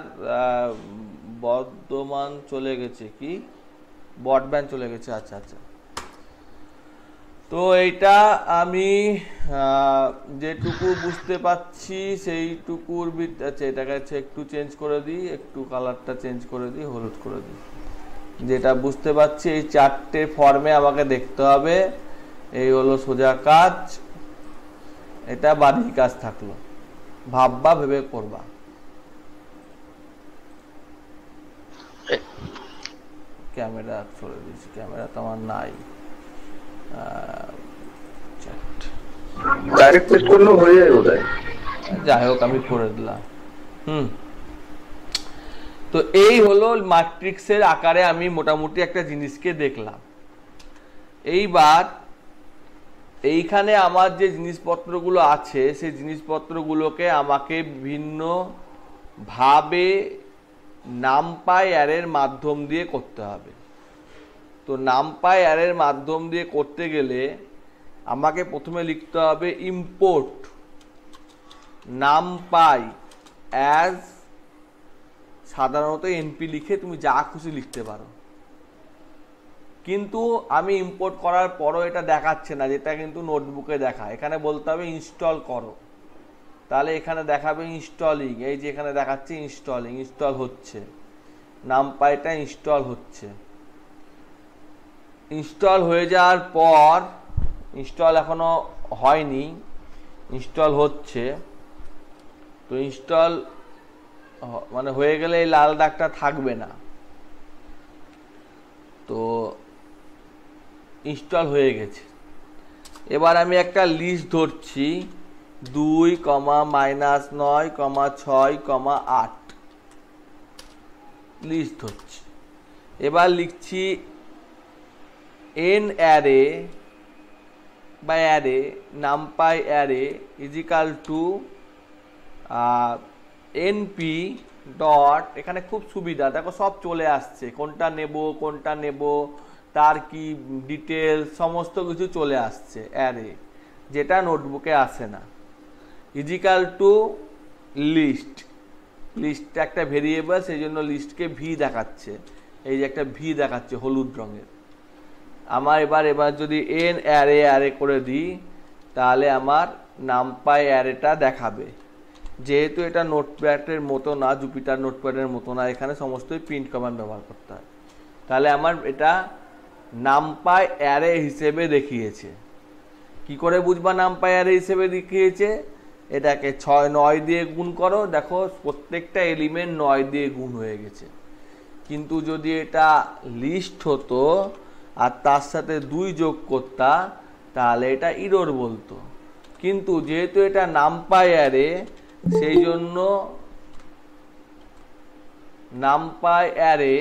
বর্ধমান চলে গেছে, কি ব্রডব্যান্ড চলে গেছে, আচ্ছা আচ্ছা। তো এইটা আমি যেটুকু বুঝতে পারছি সেইটুকুর আচ্ছা, এটাকে একটু চেঞ্জ করে দিই, একটু কালারটা চেঞ্জ করে দিই, হলুদ করে দিই। যেটা বুঝতে পারছি এই 4টে ফর্মে আমাকে দেখতে হবে, এই হলো সোজা কাজ, এটা বাড়ির কাজ থাকলো, ভাববা ভেবে করবা। ক্যামেরা চলে দিয়েছি, ক্যামেরা তো আমার নাই, ডাইরেক্ট পেস্ট করলেও হয়ে যায় বোধহয়। যাই হোক আমি করে দিলাম। তো এই হলো ম্যাট্রিক্সের আকারে আমি মোটামুটি একটা জিনিসকে দেখলাম। এইবার এইখানে আমার যে জিনিসপত্রগুলো আছে সেই জিনিসপত্রগুলোকে আমাকে ভিন্ন ভাবে নামপাই অ্যারের মাধ্যম দিয়ে করতে হবে। তো নামপাই অ্যারের মাধ্যম দিয়ে করতে গেলে আমাকে প্রথমে লিখতে হবে ইম্পোর্ট নামপাই অ্যাজ, সাধারণত এনপি লিখে তুমি যা খুশি লিখতে পারো, কিন্তু আমি ইম্পোর্ট করার পরও এটা দেখাচ্ছে না, যেটা কিন্তু নোটবুকে দেখায়। এখানে বলতে হবে ইনস্টল করো, তাহলে এখানে দেখাবে ইনস্টলিং। এই যে এখানে দেখাচ্ছে ইনস্টলিং, ইনস্টল হচ্ছে, নামপাইটা ইনস্টল হচ্ছে। ইনস্টল হয়ে যাওয়ার পর, ইনস্টল এখনো হয়নি, ইনস্টল হচ্ছে। তো ইনস্টল মানে হয়ে গেলে এই লাল দাগটা থাকবে না। তো ইনস্টল হয়ে গেছে। এবার আমি একটা লিস্ট ধরছি, 2,-9,6,8 লিস্ট ধরছি। এবার লিখছি n অ্যারে বা array NumPy array equal to np dot, এখানে খুব সুবিধা, দেখো সব চলে আসছে, কোনটা নেব, তার কি ডিটেল সমস্ত কিছু চলে আসছে অ্যারে, যেটা নোটবুকে আসে না। ইজিক্যাল টু লিস্ট, লিস্ট একটা ভেরিয়েবল, সেই জন্য লিস্টকে ভি দেখাচ্ছে, এই যে একটা ভি দেখাচ্ছে হলুদ রঙের। আমার এবার যদি এন অ্যারে করে দিই, তাহলে আমার নামপাই অ্যারেটা দেখাবে। যেহেতু এটা নোটপ্যাডের মতো না, জুপিটার নোটপ্যাডের মতো না, এখানে সমস্তই প্রিন্ট কমান্ড ব্যবহার করতে হয়। তাহলে আমার এটা নামপাই অ্যারে হিসেবে দেখিয়েছে। কি করে বুঝবা নামপাই অ্যারে হিসেবে দেখিয়েছে? এটাকে 9 দিয়ে গুণ করো, দেখো প্রত্যেকটা এলিমেন্ট 9 দিয়ে গুণ হয়ে গেছে। কিন্তু যদি এটা লিস্ট হতো আর তার সাথে 2 যোগ করতা, তাহলে এটা ইরর বলতো। কিন্তু যেহেতু এটা নামপাই অ্যারে, সেই জন্য নামপাই অ্যারে,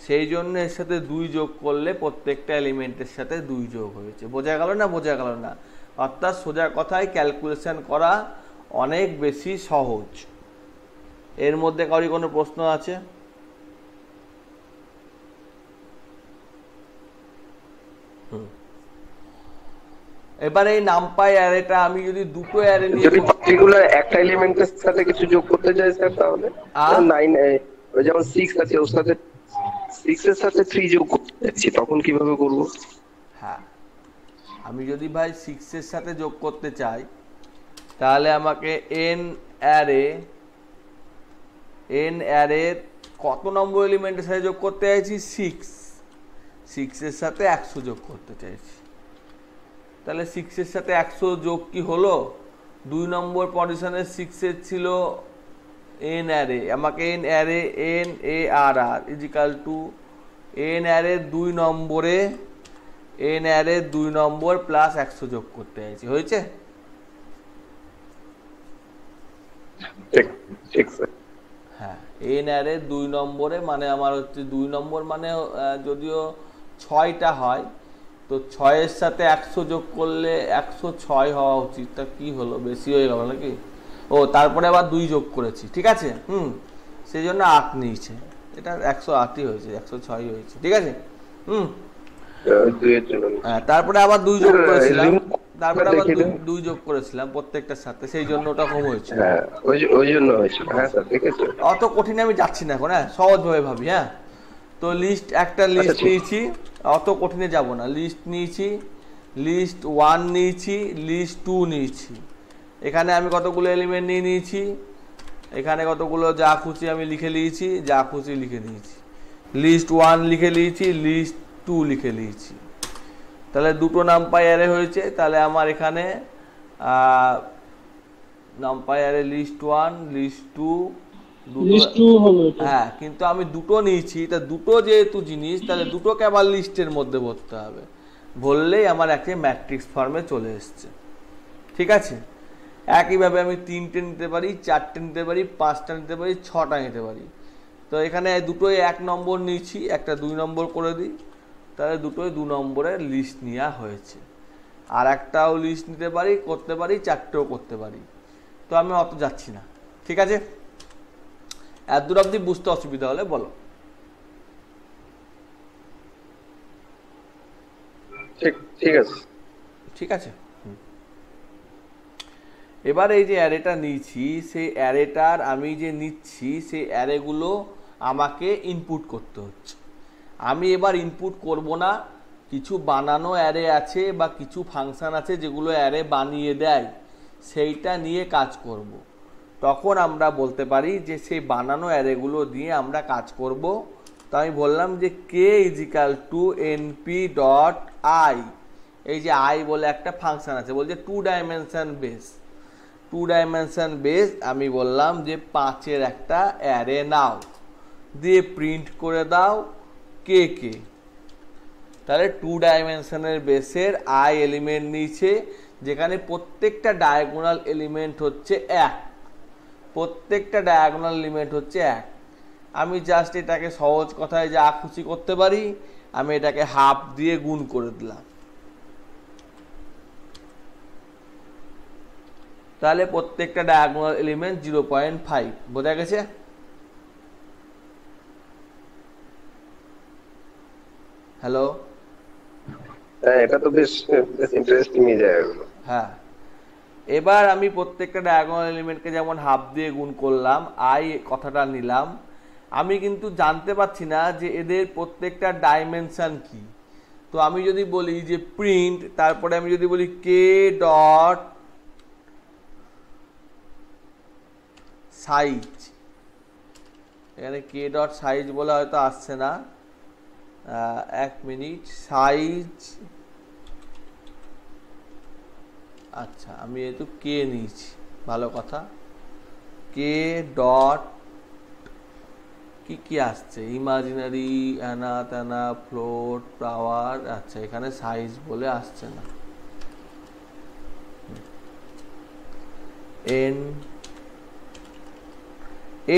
সেই জন্য এর সাথে 2 যোগ করলে প্রত্যেকটা এলিমেন্টের সাথে 2 যোগ হয়েছে। বোঝা গেল না? বোঝা গেল না? অর্থাৎ সোজা কথায় ক্যালকুলেশন করা অনেক বেশি সহজ। এর মধ্যে কারো কোনো প্রশ্ন আছে? এবার এই নামপাই অ্যারেটা আমি যদি দুটো অ্যারে নিয়ে, যদি পার্টিকুলার একটা এলিমেন্টের সাথে কিছু যোগ করতে চাই স্যার, তাহলে 9 যেমন 6 আছে, ওর সাথে 6 এর সাথে 3 যোগ করতে চাচ্ছি, তখন কিভাবে করব? হ্যাঁ, আমি যদি ভাই 6 এর সাথে যোগ করতে চাই, তাহলে আমাকে এন অ্যারের কত নম্বর এলিমেন্টের সাথে যোগ করতে চাইছি? 6 এর সাথে 100 যোগ করতে চাইছি। তাহলে 6 এর সাথে 100 যোগ কি হলো? 2 নম্বর পজিশনে 6 এর ছিল এন অ্যারে, আমাকে N array NARR equal to N অ্যারের 2 নম্বর প্লাস 100 যোগ করতে চাইছি। হয়েছে? ঠিক স্যার। হ্যাঁ, এন অ্যারের 2 নম্বরে মানে আমার হচ্ছে 2 নম্বর মানে যদিও 6টা হয়, তো 6 এর সাথে 100 যোগ করলে 106 হওয়া উচিত। তা কি হলো, বেশি হয়ে গেল নাকি? ও, তারপরে আবার 2 যোগ করেছি, ঠিক আছে, সেই জন্য 8 নিয়েছে, এটা 108ই হয়েছে, 106 হয়েছে, ঠিক আছে। হ্যাঁ, তারপরে আবার 2 যোগ করেছিলাম, দুই যোগ করেছিলাম প্রত্যেকটার সাথে, সেই জন্য ওটা কম হয়েছে। হ্যাঁ, ওই জন্য হয়েছে। হ্যাঁ স্যার, দেখেছো? অত কঠিনে আমি যাচ্ছি না এখন, হ্যাঁ, সহজভাবে ভাবি। হ্যাঁ, তো একটা লিস্ট নিয়েছি, অত কঠিনে যাব না। লিস্ট নিয়েছি, লিস্ট 1 নিয়েছি, লিস্ট 2 নিয়েছি। এখানে আমি কতগুলো এলিমেন্ট নিয়ে নিয়েছি, এখানে কতগুলো যা খুশি আমি লিখে নিয়েছি, যা খুশি লিখে নিয়েছি। লিস্ট 1 লিখে নিয়েছি, লিস্ট 2 লিখে নিয়েছি। তাহলে দুটো নামপাই অ্যারে হয়েছে। তাহলে আমার এখানে NumPy array list 1, list 2, list 2 হবে। হ্যাঁ, কিন্তু আমি দুটো নিয়েছি, তা দুটো যেহেতু জিনিস, তাহলে দুটোকে আবার লিস্টের মধ্যে ভরতে হবে। ভরলেই আমার একটা ম্যাট্রিক্স ফর্মে চলে এসছে, ঠিক আছে। একইভাবে আমি 3টে নিতে পারি, 4টে নিতে পারি, 5টা নিতে পারি, 6টা নিতে পারি। তো এখানে দুটোই 1 নম্বর নিয়েছি, একটা 2 নম্বর করে দিই, তাহলে দুটোই 2 নম্বরের লিস্ট নেওয়া হয়েছে। আর একটাও লিস্ট নিতে পারি, করতে পারি, 4টেও করতে পারি। তো আমি অত যাচ্ছি না, ঠিক আছে। এত দূর অবধি বুঝতে অসুবিধা হলে বলো। ঠিক আছে, ঠিক আছে। এবার এই যে অ্যারেটা নিয়েছি, সেই অ্যারেটার আমি যে নিচ্ছি, সেই অ্যারেগুলো আমাকে ইনপুট করতে হচ্ছে। আমি এবার ইনপুট করব না, কিছু বানানো অ্যারে আছে বা কিছু ফাংশন আছে যেগুলো অ্যারে বানিয়ে দেয়, সেইটা নিয়ে কাজ করব। তখন আমরা বলতে পারি যে সেই বানানো অ্যারেগুলো দিয়ে আমরা কাজ করব। তো আমি বললাম যে K equal to np dot I, এই যে আই বলে একটা ফাংশন আছে, বলছে 2 ডাইমেনশন বেস। 2 ডাইমেনশন বেস আমি বললাম যে 5-এর একটা অ্যারে নাও, দিয়ে প্রিন্ট করে দাও কে কে। তাহলে 2 ডাইমেনশনের বেসের আই এলিমেন্ট নিয়েছে, যেখানে প্রত্যেকটা ডায়াগোনাল এলিমেন্ট হচ্ছে 1, প্রত্যেকটা ডায়াগোনাল এলিমেন্ট হচ্ছে 1। আমি জাস্ট এটাকে সহজ কথায় যা খুশি করতে পারি, আমি এটাকে হাফ দিয়ে গুণ করে দিলাম। তাহলে প্রত্যেকটা ডায়াগোনাল এলিমেন্ট 0.5। বোঝা গেছে? হ্যালো, এটা তো বেশ ইন্টারেস্টিং জায়গা। হ্যাঁ, এবার আমি প্রত্যেকটা ডায়াগোনাল এলিমেন্টকে যেমন হাফ দিয়ে গুণ করলাম, আই কথাটা নিলাম, আমি কিন্তু জানতে পারছি না যে এদের প্রত্যেকটা ডাইমেনশন কি। তো আমি যদি বলি যে প্রিন্ট, তারপরে আমি যদি বলি কে ডট সাইজ, এখানে কে ডট সাইজ বলে হয়তো আসছে না, 1 মিনিট, সাইজ, আচ্ছা আমি যেহেতু কে নিয়েছি, ভালো কথা, কে ডট কি কি আসছে, ইমাজিনারি, অ্যানা ত্যানা, ফ্লোট, ফ্লাওয়ার, আচ্ছা এখানে সাইজ বলে আসছে না।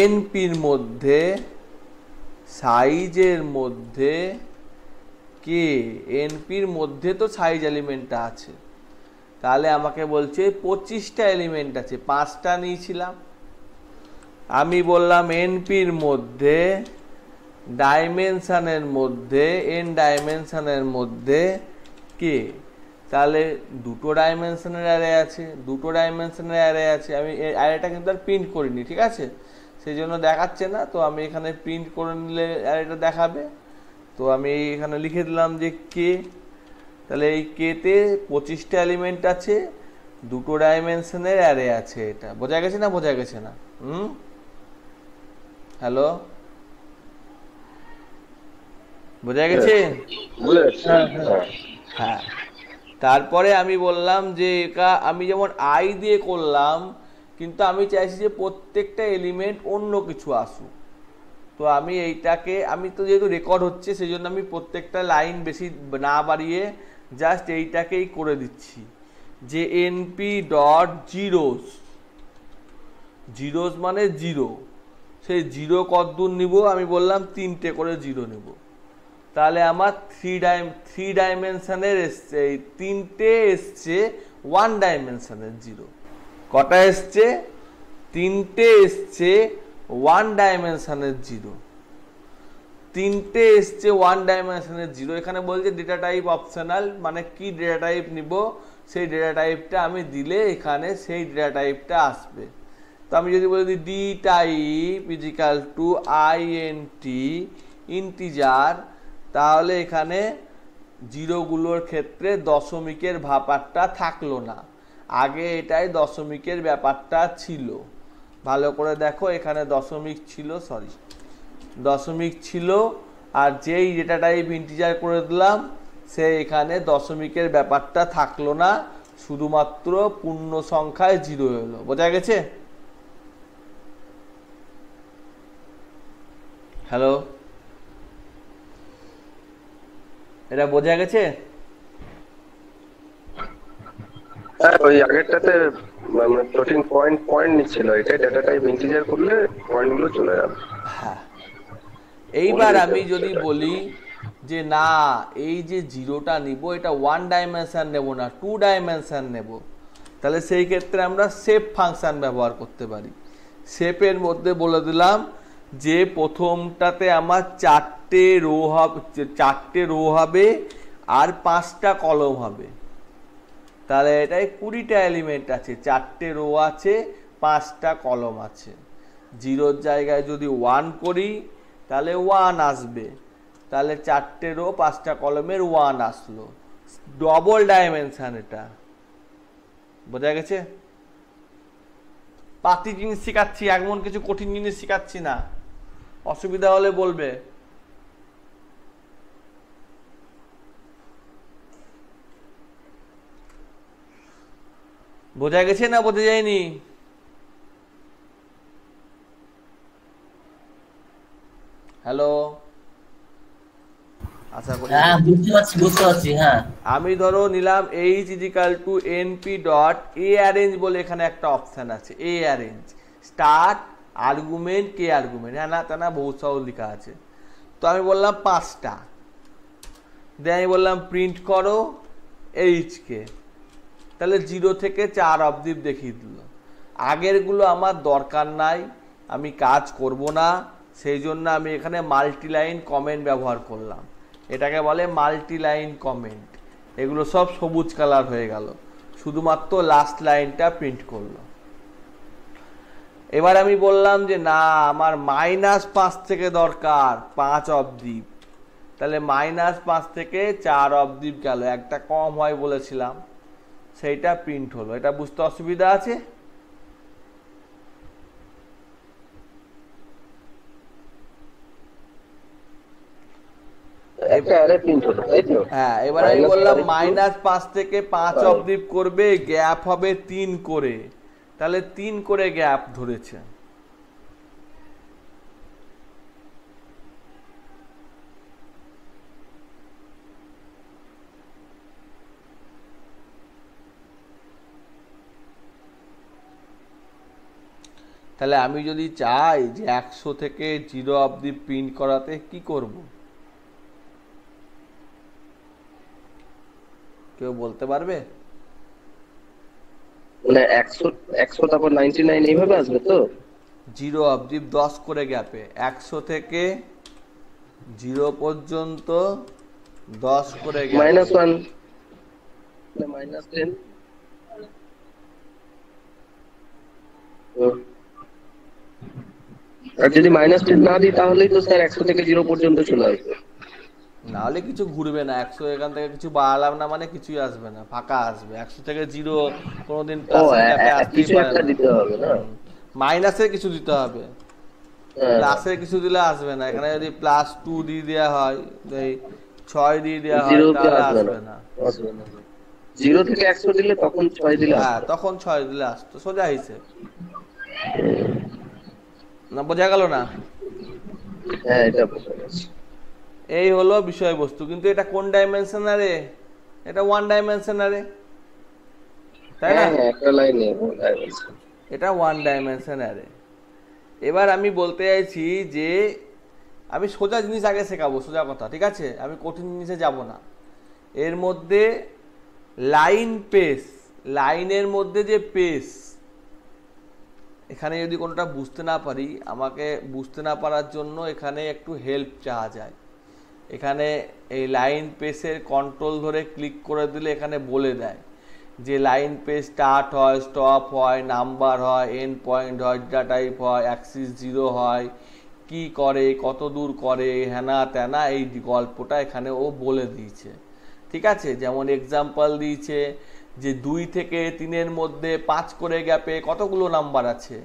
এনপির মধ্যে সাইজের মধ্যে কে, এনপির মধ্যে তো সাইজ এলিমেন্টটা আছে, তাহলে আমাকে বলছে 25টা এলিমেন্ট আছে, 5টা নিয়েছিলাম। আমি বললাম এনপির মধ্যে ডাইমেনশনের মধ্যে, এন ডাইমেনশনের মধ্যে কে, তাহলে 2 ডাইমেনশনের অ্যারে আছে, 2 ডাইমেনশনের অ্যারে আছে। আমি অ্যারেটা কিন্তু আর প্রিন্ট করিনি, ঠিক আছে, সেই জন্য দেখাচ্ছে না। তো আমি এখানে প্রিন্ট করে নিলে অ্যারেটা দেখাবে। তো আমি এখানে লিখে দিলাম যে কে, তাহলে এই কেতে 25টা এলিমেন্ট আছে, 2 ডাইমেনশনের অ্যারে আছে। এটা বোঝা গেছে না? বোঝা গেছে না? হ্যালো, বোঝা গেছে? হ্যাঁ, তারপরে আমি বললাম যে আমি যেমন আই দিয়ে করলাম, কিন্তু আমি চাইছি যে প্রত্যেকটা এলিমেন্ট অন্য কিছু আসুক। তো আমি এইটাকে, আমি তো যেহেতু রেকর্ড হচ্ছে সেই জন্য আমি প্রত্যেকটা লাইন বেশি না বাড়িয়ে জাস্ট এইটাকেই করে দিচ্ছি যে এনপি ডট জিরোস, জিরোস মানে 0, সেই 0 কতদূর নিব, আমি বললাম 3টে করে 0 নিব। তাহলে আমার 3 ডাইমেনশনের এসছে, এই 3টে এসছে 1 ডাইমেনশনের 0। কটা এসছে? 3টে এসছে 1 ডাইমেনশনের 0, 3টে এসছে 1 ডাইমেনশনের 0। এখানে বলছে ডেটা টাইপ অপশনাল, মানে কি ডেটা টাইপ নিব সেই ডেটা টাইপটা আমি দিলে এখানে সেই ডেটা টাইপটা আসবে। তো আমি যদি বলি D type equal to INT integer, তাহলে এখানে 0গুলোর ক্ষেত্রে দশমিকের ব্যাপারটা থাকলো না, আগে এটাই দশমিকের ব্যাপারটা ছিল। ভালো করে দেখো, এখানে দশমিক ছিল, সরি দশমিক ছিল, আর যেই ডেটা টাইপ ইন্টিজার করে দিলাম সে এখানে দশমিকের ব্যাপারটা থাকলো না, শুধুমাত্র পূর্ণ সংখ্যায় 0 এলো। বোঝা গেছে? হ্যালো, এটা বোঝা গেছে? ওই আগেরটাতে ফ্লোটিং পয়েন্ট নিচ্ছিল, এটা ডেটা টাইপ ইন্টিজার করলে পয়েন্টগুলো চলে যাবে। হ্যাঁ, এইবার আমি যদি বলি যে না, এই যে 0টা নিব এটা 1 ডাইমেনশন নেব না, 2 ডাইমেনশন নেব, তাহলে সেই ক্ষেত্রে আমরা শেপ ফাংশন ব্যবহার করতে পারি। শেপের মধ্যে বলে দিলাম যে প্রথমটাতে আমার 4টে রো হবে আর 5টা কলম হবে। তাহলে এটাই 20টা এলিমেন্ট আছে, 4টে রো আছে, 5টা কলম আছে। 0-র জায়গায় যদি 1 করি তাহলে 1 আসবে, তাহলে 4টে রো 5টা কলমের 1 আসলো, ডবল ডাইমেনশন। এটা বোঝা গেছে? পাতি জিনিস শেখাচ্ছি, এমন কিছু কঠিন জিনিস শেখাচ্ছি না, অসুবিধা হলে বলবে। বোঝা গেছে না বোঝা যায়নি? হ্যালো, আশা করি বুঝতে পারছি। হ্যাঁ, আমি ধরো নিলাম h = np dot a arrange বলে এখানে একটা অপশন আছে, a arrange start argument K argument, হ্যাঁ না তা না বহুত সহজ লেখা আছে। তো আমি বললাম 5টা, দিয়ে আমি বললাম প্রিন্ট করো h কে, তাহলে 0 থেকে 4 অবধি দেখিয়ে দিল। আগেরগুলো আমার দরকার নাই, আমি কাজ করব না, সেই জন্য আমি এখানে মাল্টিলাইন কমেন্ট ব্যবহার করলাম। এটাকে বলে মাল্টিলাইন কমেন্ট। এগুলো সব সবুজ কালার হয়ে গেল, শুধুমাত্র লাস্ট লাইনটা প্রিন্ট করলো। এবার আমি বললাম যে না, আমার -5 থেকে দরকার 5 অবধি, তাহলে -5 থেকে 4 অবধি গেল, একটা কম হয় বলেছিলাম, সেইটা প্রিন্ট হলো। এটা বুঝতে অসুবিধা আছে? হ্যাঁ, এবার আমি বললাম -5 থেকে 5 অবধি করবে, গ্যাপ হবে 3 করে, তাহলে 3 করে গ্যাপ ধরেছে। তাহলে আমি যদি চাই যে 100 থেকে 0 অবধি প্রিন্ট করাতে কি করব? কেউ বলতে পারবে? মানে 100 তারপর 99 এইভাবে আসবে তো? 0 অবধি 10 করে গ্যাপে, 100 থেকে 0 পর্যন্ত 10 করে গ্যাপ। -1 -10। আর যদি -10 না দিই তাহলেই তো স্যার 100 থেকে 0 পর্যন্ত চলে আসবে। না হলে কিছু ঘুরবে না, 100 এখান থেকে কিছু বাড়ালাম না মানে কিছুই আসবে না, ফাঁকা আসবে। 100 থেকে 0 কোনোদিন প্লাসের গ্যাপে আসতেই কিছু পারে একটা না, দিতে হবে না, মাইনাসের কিছু দিতে হবে, প্লাসের কিছু দিলে আসবে না। এখানে যদি +2 দিয়ে দেওয়া হয়, এই 6 দিয়ে দেওয়া হয়, তাহলে আসবে না। 0 থেকে 100 দিলে তখন 6 দিলে, হ্যাঁ তখন 6 দিলে আসতো, সোজা হিসেব। না বোঝা গেল না? হ্যাঁ, এটা বোঝা গেছে। এই হলো বিষয়বস্তু। কিন্তু এটা কোন ডাইমেনশনারে? এটা 1 ডাইমেনশনারে, তাই না? হ্যাঁ, একটা লাইনে ডাইমেনশন, এটা 1 ডাইমেনশনারে। এবার আমি বলতে চাইছি যে আমি সোজা জিনিস আগে শেখাবো, সোজা কথা, ঠিক আছে? আমি কঠিন জিনিসে যাব না। এর মধ্যে লাইন পেস, লাইনের মধ্যে যে পেস, এখানে যদি কোনোটা বুঝতে না পারি, আমাকে বুঝতে না পারার জন্য এখানে একটু হেল্প চাওয়া যায়। এখানে এই লাইন পেসের কন্ট্রোল ধরে ক্লিক করে দিলে এখানে বলে দেয় যে লাইন পেজ স্টার্ট হয়, স্টপ হয়, নাম্বার হয়, এন্ড পয়েন্ট হয়, ডেটা টাইপ হয়, অ্যাক্সিস 0 হয়, কি করে, কত দূর করে, হ্যানা ত্যানা, এই গল্পটা এখানে ও বলে দিয়েছে, ঠিক আছে? যেমন এক্সাম্পল দিয়েছে যে 2 থেকে 3-এর মধ্যে 5 করে গ্যাপে কতগুলো নাম্বার আছে,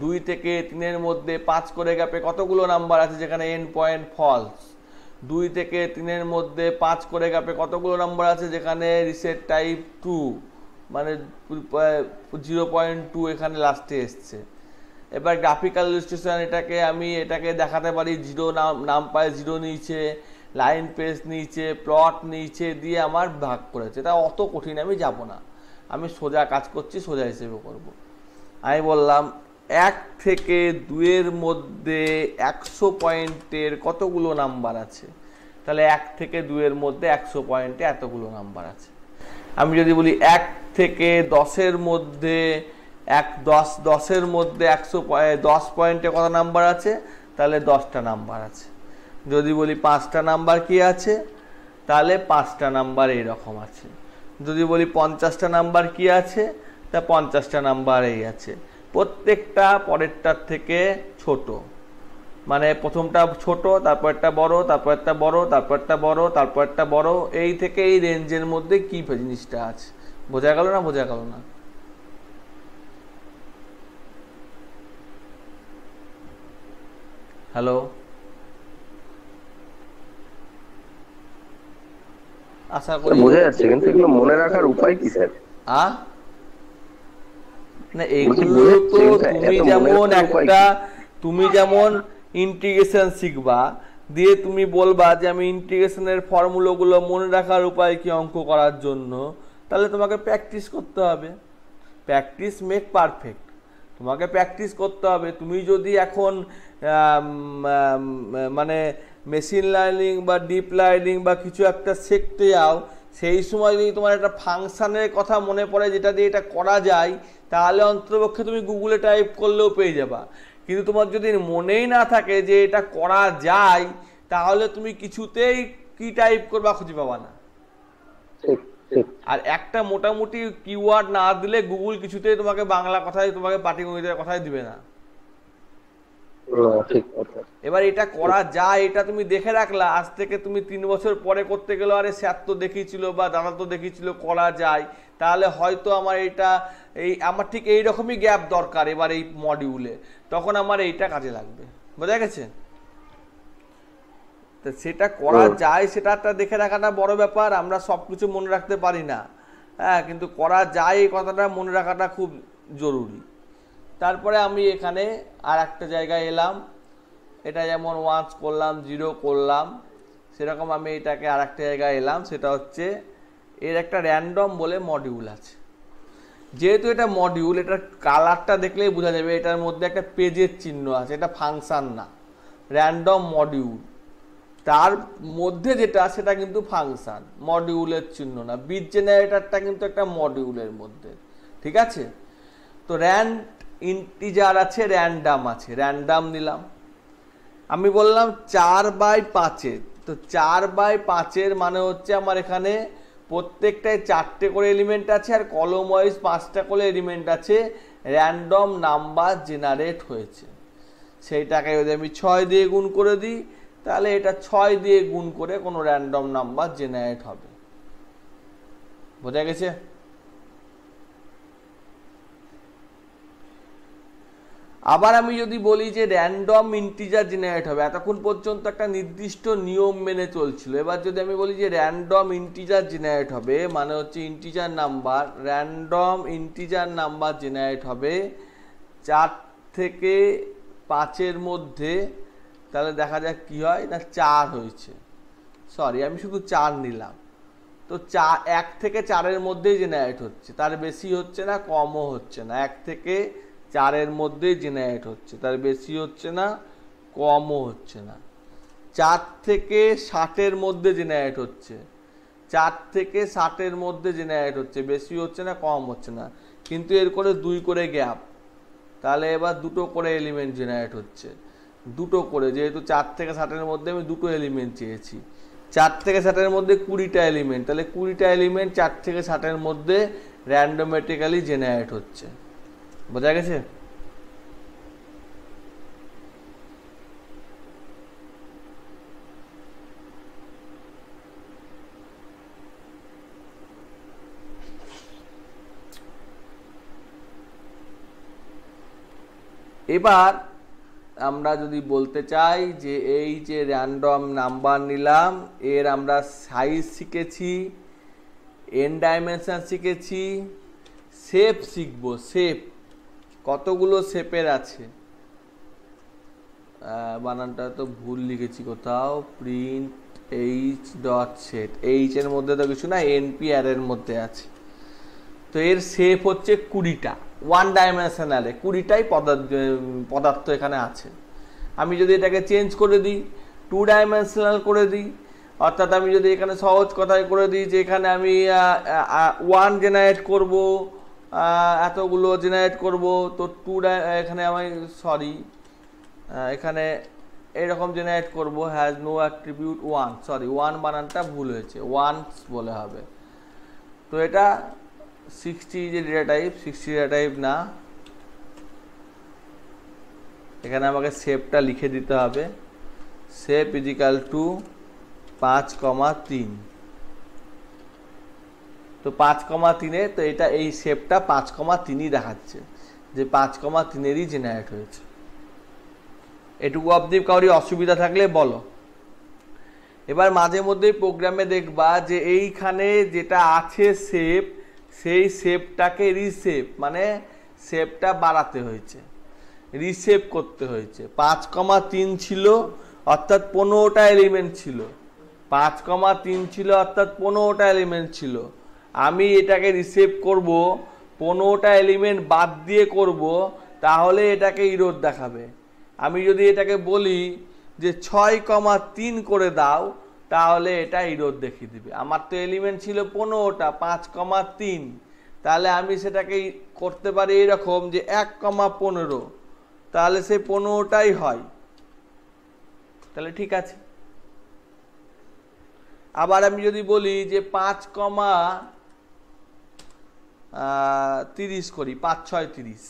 2 থেকে 3-এর মধ্যে 5 করে গ্যাপে কতগুলো নাম্বার আছে যেখানে এন্ড পয়েন্ট ফলস, 2 থেকে 3-এর মধ্যে 5 করে গ্যাপে কতগুলো নাম্বার আছে যেখানে রিসেট টাইপ 2, মানে 0.2 এখানে লাস্টে এসছে। এবার গ্রাফিক্যাল ইলাস্ট্রেশন, এটাকে দেখাতে পারি 0 নাম পায়, 0 নিচে, লাইন পেজ নিচে, প্লট নিচে দিয়ে আমার ভাগ করেছে। এটা অত কঠিন আমি যাব না, আমি সোজা কাজ করছি, সোজা হিসেবে করব। আমি বললাম 1 থেকে 2-এর মধ্যে 100 পয়েন্টের কতগুলো নাম্বার আছে, তাহলে 1 থেকে 2-এর মধ্যে 100 পয়েন্টে এতগুলো নাম্বার আছে। আমি যদি বলি 1 থেকে 10-এর মধ্যে 10-এর মধ্যে 10 পয়েন্টে কত নাম্বার আছে, তাহলে 10টা নাম্বার আছে। যদি বলি 5টা নাম্বার কি আছে, তাহলে 5টা নাম্বার এইরকম আছে। যদি বলি 50টা নাম্বার কি আছে, তা 50টা নাম্বার এই আছে, প্রত্যেকটা পরেরটার থেকে ছোট। মানে প্রথমটা ছোট, তারপরটা বড়, তারপরটা বড়, তারপরটা বড়, তারপরটা বড়, এই থেকে এই রেঞ্জের মধ্যে কি জিনিসটা আছে। বোঝা গেল না? বোঝা গেল না? হ্যালো, আশা করি বোঝা যাচ্ছে, কিন্তু এগুলো মনে রাখার উপায় কি স্যার? না এগুলো তো তুমি যেমন ইন্টিগ্রেশন শিখবা, দিয়ে তুমি বলবা যে আমি ইন্টিগ্রেশনের ফর্মুলাগুলো মনে রাখার উপায় কি অঙ্ক করার জন্য, তাহলে তোমাকে প্র্যাকটিস করতে হবে। Practice make perfect. তোমাকে প্র্যাকটিস করতে হবে। তুমি যদি এখন মানে মেশিন লার্নিং বা ডিপ লার্নিং বা কিছু একটা শিখতে যাও, সেই সময় যদি তোমার একটা ফাংশনের কথা মনে পড়ে যেটা দিয়ে এটা করা যায়, তাহলে অন্ততপক্ষে তুমি গুগলে টাইপ করলেও পেয়ে যাবা। কিন্তু তোমার যদি মনেই না থাকে যে এটা করা যায়, তাহলে তুমি কিছুতেই কি টাইপ করবা খুঁজে পাবা না। আর একটা মোটামুটি কিওয়ার্ড না দিলে গুগল কিছুতেই তোমাকে বাংলা কথায়, তোমাকে পাটিগণিতের কথাই দিবে না। এবার এটা করা যায়, এটা তুমি দেখে রাখলা, আজ থেকে তুমি 3 বছর পরে করতে গেলে আরে স্যার তো দেখিয়েছিল বা দাদা তো দেখিয়েছিল করা যায়, তাহলে হয়তো আমার এটা আমার ঠিক এইরকমই গ্যাপ দরকার এবার এই মডিউলে, তখন আমার এইটা কাজে লাগবে। বোঝা গেছে? তো সেটা করা যায়, সেটা একটা দেখে রাখাটা বড় ব্যাপার। আমরা সবকিছু মনে রাখতে পারি না, হ্যাঁ, কিন্তু করা যায় এই কথাটা মনে রাখাটা খুব জরুরি। তারপরে আমি এখানে আর একটা জায়গায় এলাম, এটা যেমন 1 করলাম 0 করলাম, সেরকম আমি এটাকে আর একটা জায়গায় এলাম, সেটা হচ্ছে এর একটা র্যান্ডম বলে মডিউল আছে। যেহেতু এটা মডিউল, এটার কালারটা দেখলেই বোঝা যাবে এটার মধ্যে একটা পেজের চিহ্ন আছে, এটা ফাংশন না, র্যান্ডম মডিউল। তার মধ্যে যেটা সেটা কিন্তু ফাংশন, মডিউলের চিহ্ন না। বিট জেনারেটরটা কিন্তু একটা মডিউলের মধ্যে, ঠিক আছে? তো ইন্টিজার আছে, র্যান্ডাম আছে, র্যান্ডাম নিলাম। আমি বললাম 4/5-এর, তো 4/5-এর মানে হচ্ছে আমার এখানে প্রত্যেকটায় 4টে করে এলিমেন্ট আছে আর কলম ওয়াইজ 5টা করে এলিমেন্ট আছে, র্যান্ডম নাম্বার জেনারেট হয়েছে। সেইটাকে যদি আমি 6 দিয়ে গুণ করে দিই, তাহলে এটা 6 দিয়ে গুণ করে কোনো র্যান্ডম নাম্বার জেনারেট হবে। বোঝা গেছে? আবার আমি যদি বলি যে র্যান্ডম ইন্টিজার জেনারেট হবে, এতক্ষণ পর্যন্ত একটা নির্দিষ্ট নিয়ম মেনে চলছিল। এবার যদি আমি বলি যে র্যান্ডম ইন্টিজার জেনারেট হবে, মানে হচ্ছে integer number, random integer number generate হবে 4 থেকে 5-এর মধ্যে, তাহলে দেখা যাক কি হয় না, 4 হয়েছে। সরি, আমি শুধু 4 নিলাম। তো 1 থেকে 4-এর মধ্যেই জেনারেট হচ্ছে, তার বেশি হচ্ছে না, কমও হচ্ছে না। 1 থেকে 4-এর মধ্যেই জেনারেট হচ্ছে, তার বেশি হচ্ছে না, কমও হচ্ছে না। 4 থেকে 60-এর মধ্যে জেনারেট হচ্ছে, 4 থেকে 60-এর মধ্যে জেনারেট হচ্ছে, বেশি হচ্ছে না, কম হচ্ছে না। কিন্তু এর করে 2 করে গ্যাপ, তাহলে এবার 2টো করে এলিমেন্ট জেনারেট হচ্ছে, 2টো করে। যেহেতু 4 থেকে 60-এর মধ্যে আমি 2টো এলিমেন্ট চেয়েছি, 4 থেকে 60-এর মধ্যে 20টা এলিমেন্ট, তাহলে 20টা এলিমেন্ট 4 থেকে 60-এর মধ্যে র্যান্ডমেটিক্যালি জেনারেট হচ্ছে। বোঝা গেছে? এবার আমরা যদি বলতে চাই যে এই যে র্যান্ডম নাম্বার নিলাম, এর আমরা সাইজ শিখেছি, এন ডাইমেনশন শিখেছি, শেপ শিখব। শেপ কতগুলো শেপের আছে, বানানটা তো ভুল লিখেছি কোথাও, print H dot set, H এর মধ্যে তো কিছু না, এনপি আর এর মধ্যে আছে। তো এর শেপ হচ্ছে 20টা, 1 ডাইমেনশনালে 20টাই পদার্থ এখানে আছে। আমি যদি এটাকে চেঞ্জ করে দিই, 2 ডাইমেনশনাল করে দিই, অর্থাৎ আমি যদি এখানে সহজ কথায় করে দিই যে এখানে আমি 1 জেনারেট করব, এতগুলো জেনারেট করব, তো 2 এখানে আমি এখানে এরকম জেনারেট করব, হ্যাজ নো অ্যাট্রিবিউট 1, 1 বানানটা ভুল হয়েছে, 1 বলে হবে। তো এটা 60 যে ডেটা টাইপ, 60 ডেটা টাইপ না, এখানে আমাকে শেপটা লিখে দিতে হবে, শেপ ইজিক্যাল টু 5,3। তো 5,3-এ তো এটা এই শেপটা 5,3ই দেখাচ্ছে, যে 5,3-এরই জেনারেট হয়েছে। এটুকু অবধি কাউরি অসুবিধা থাকলে বলো। এবার মাঝে মধ্যে প্রোগ্রামে দেখবা যে এইখানে যেটা আছে শেপ, সেই শেপটাকে রিশেপ মানে শেপটা বাড়াতে হয়েছে, রিশেপ করতে হয়েছে। 5,3 ছিল অর্থাৎ 15টা এলিমেন্ট ছিল, 5,3 ছিল অর্থাৎ 15টা এলিমেন্ট ছিল। আমি এটাকে রিশেপ করব, 15টা এলিমেন্ট বাদ দিয়ে করব, তাহলে এটাকে ইরর দেখাবে। আমি যদি এটাকে বলি যে 6,3 করে দাও, তাহলে এটা ইরর দেখিয়ে দিবে। আমার তো এলিমেন্ট ছিল 15টা, 5,3, তাহলে আমি সেটাকে করতে পারি এরকম যে 1,15, তাহলে সে 15টাই হয়, তাহলে ঠিক আছে। আবার আমি যদি বলি যে 5,30 করি, 5, 6, 30,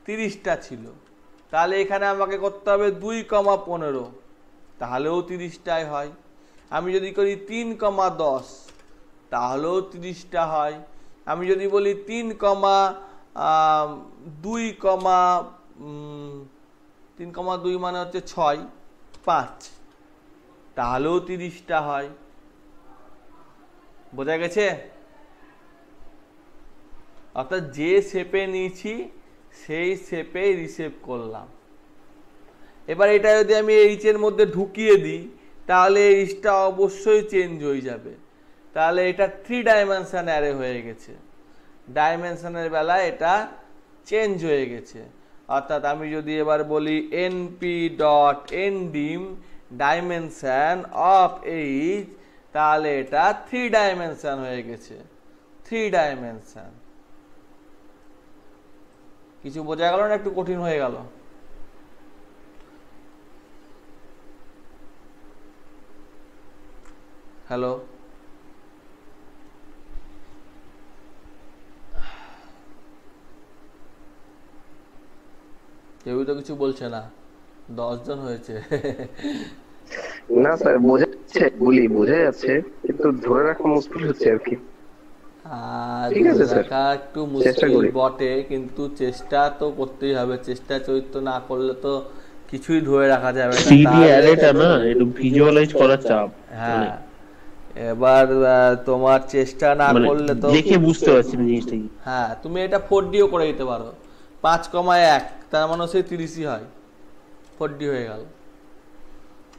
30টা ছিল, তাহলে এখানে আমাকে করতে হবে 2,15, তাহলেও 30টাই হয়। আমি যদি করি 3,10, তাহলেও 30টা হয়। আমি যদি বলি 3,2 মানে হচ্ছে 6, 5, তাহলেও 30টা হয়। বোঝা গেছে? অর্থাৎ যে শেপে নিয়েছি সেই শেপে রিশেপ করলাম। এবার এটা যদি আমি এইচের মধ্যে ঢুকিয়ে দিই, তাহলে এইচটা অবশ্যই চেঞ্জ হয়ে যাবে, তাহলে এটা 3 ডাইমেনশন অ্যারে হয়ে গেছে। ডাইমেনশনের বেলায় এটা চেঞ্জ হয়ে গেছে। অর্থাৎ আমি যদি এবার বলি np.ndim ডাইমেনশন অফ এইচ, তাহলে এটা 3 ডাইমেনশন হয়ে গেছে, 3 ডাইমেনশন। কিছু বোঝা গেল না? একটু কঠিন হয়ে গেল। হ্যালো, কেউই তো কিছু বলছে না, 10 জন হয়েছে। না স্যার, বোঝা যাচ্ছে, বোঝা যাচ্ছে, কিন্তু ধরে রাখা মুশকিল হচ্ছে আর কি। ঠিক আছে স্যার, একটু মুশকিল বটে, কিন্তু চেষ্টা তো করতেই হবে। চেষ্টা চরিত্র না করলে তো কিছুই ধরে রাখা যাবে না। সিডি অ্যারেটা না একটু ভিজুয়ালাইজ করার চাপ। হ্যাঁ, এবার তোমার চেষ্টা না করলে তো দেখে বুঝতে পারছি না জিনিসটা কি। হ্যাঁ, তুমি এটা 4Dও করে দিতে পারো। 5,1 তার মানে সেই 30ই হয়, 4D হয়ে গেল।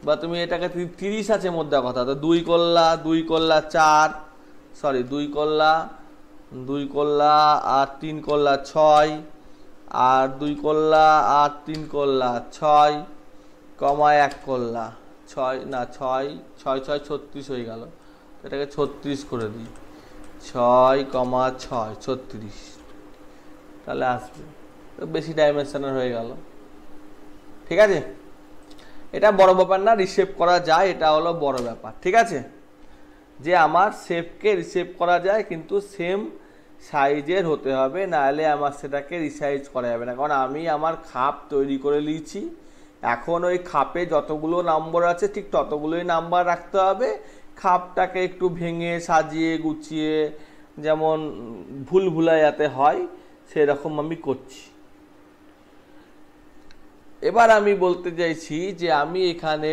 বা তুমি এটাকে 30 আছে মধ্যে কথা, তো 2 করলা 4, সরি 2 করলা আর 3 করলা 6, আর 2 করলা আর 3 করলা 6, 1 করলা 6, না 6, 6, 6, 36 হয়ে গেল। এটাকে 36 করে দিই, 6, 6, 36, তাহলে আসবে। তো বেশি ডাইমেনশনের হয়ে গেল। ঠিক আছে, এটা বড় ব্যাপার না, রিশেপ করা যায়, এটা হলো বড় ব্যাপার। ঠিক আছে, যে আমার শেপকে রিশেপ করা যায়, কিন্তু সেম সাইজের হতে হবে, নাহলে আমার সেটাকে রিসাইজ করা যাবে না। কারণ আমি আমার খাপ তৈরি করে নিয়েছি, এখন ওই খাপে যতগুলো নাম্বার আছে ঠিক ততগুলোই নাম্বার রাখতে হবে। খাপটাকে একটু ভেঙে সাজিয়ে গুছিয়ে, যেমন ভুলভুলাইয়াতে হয় সেরকম আমি করছি। এবার আমি বলতে চাইছি যে আমি এখানে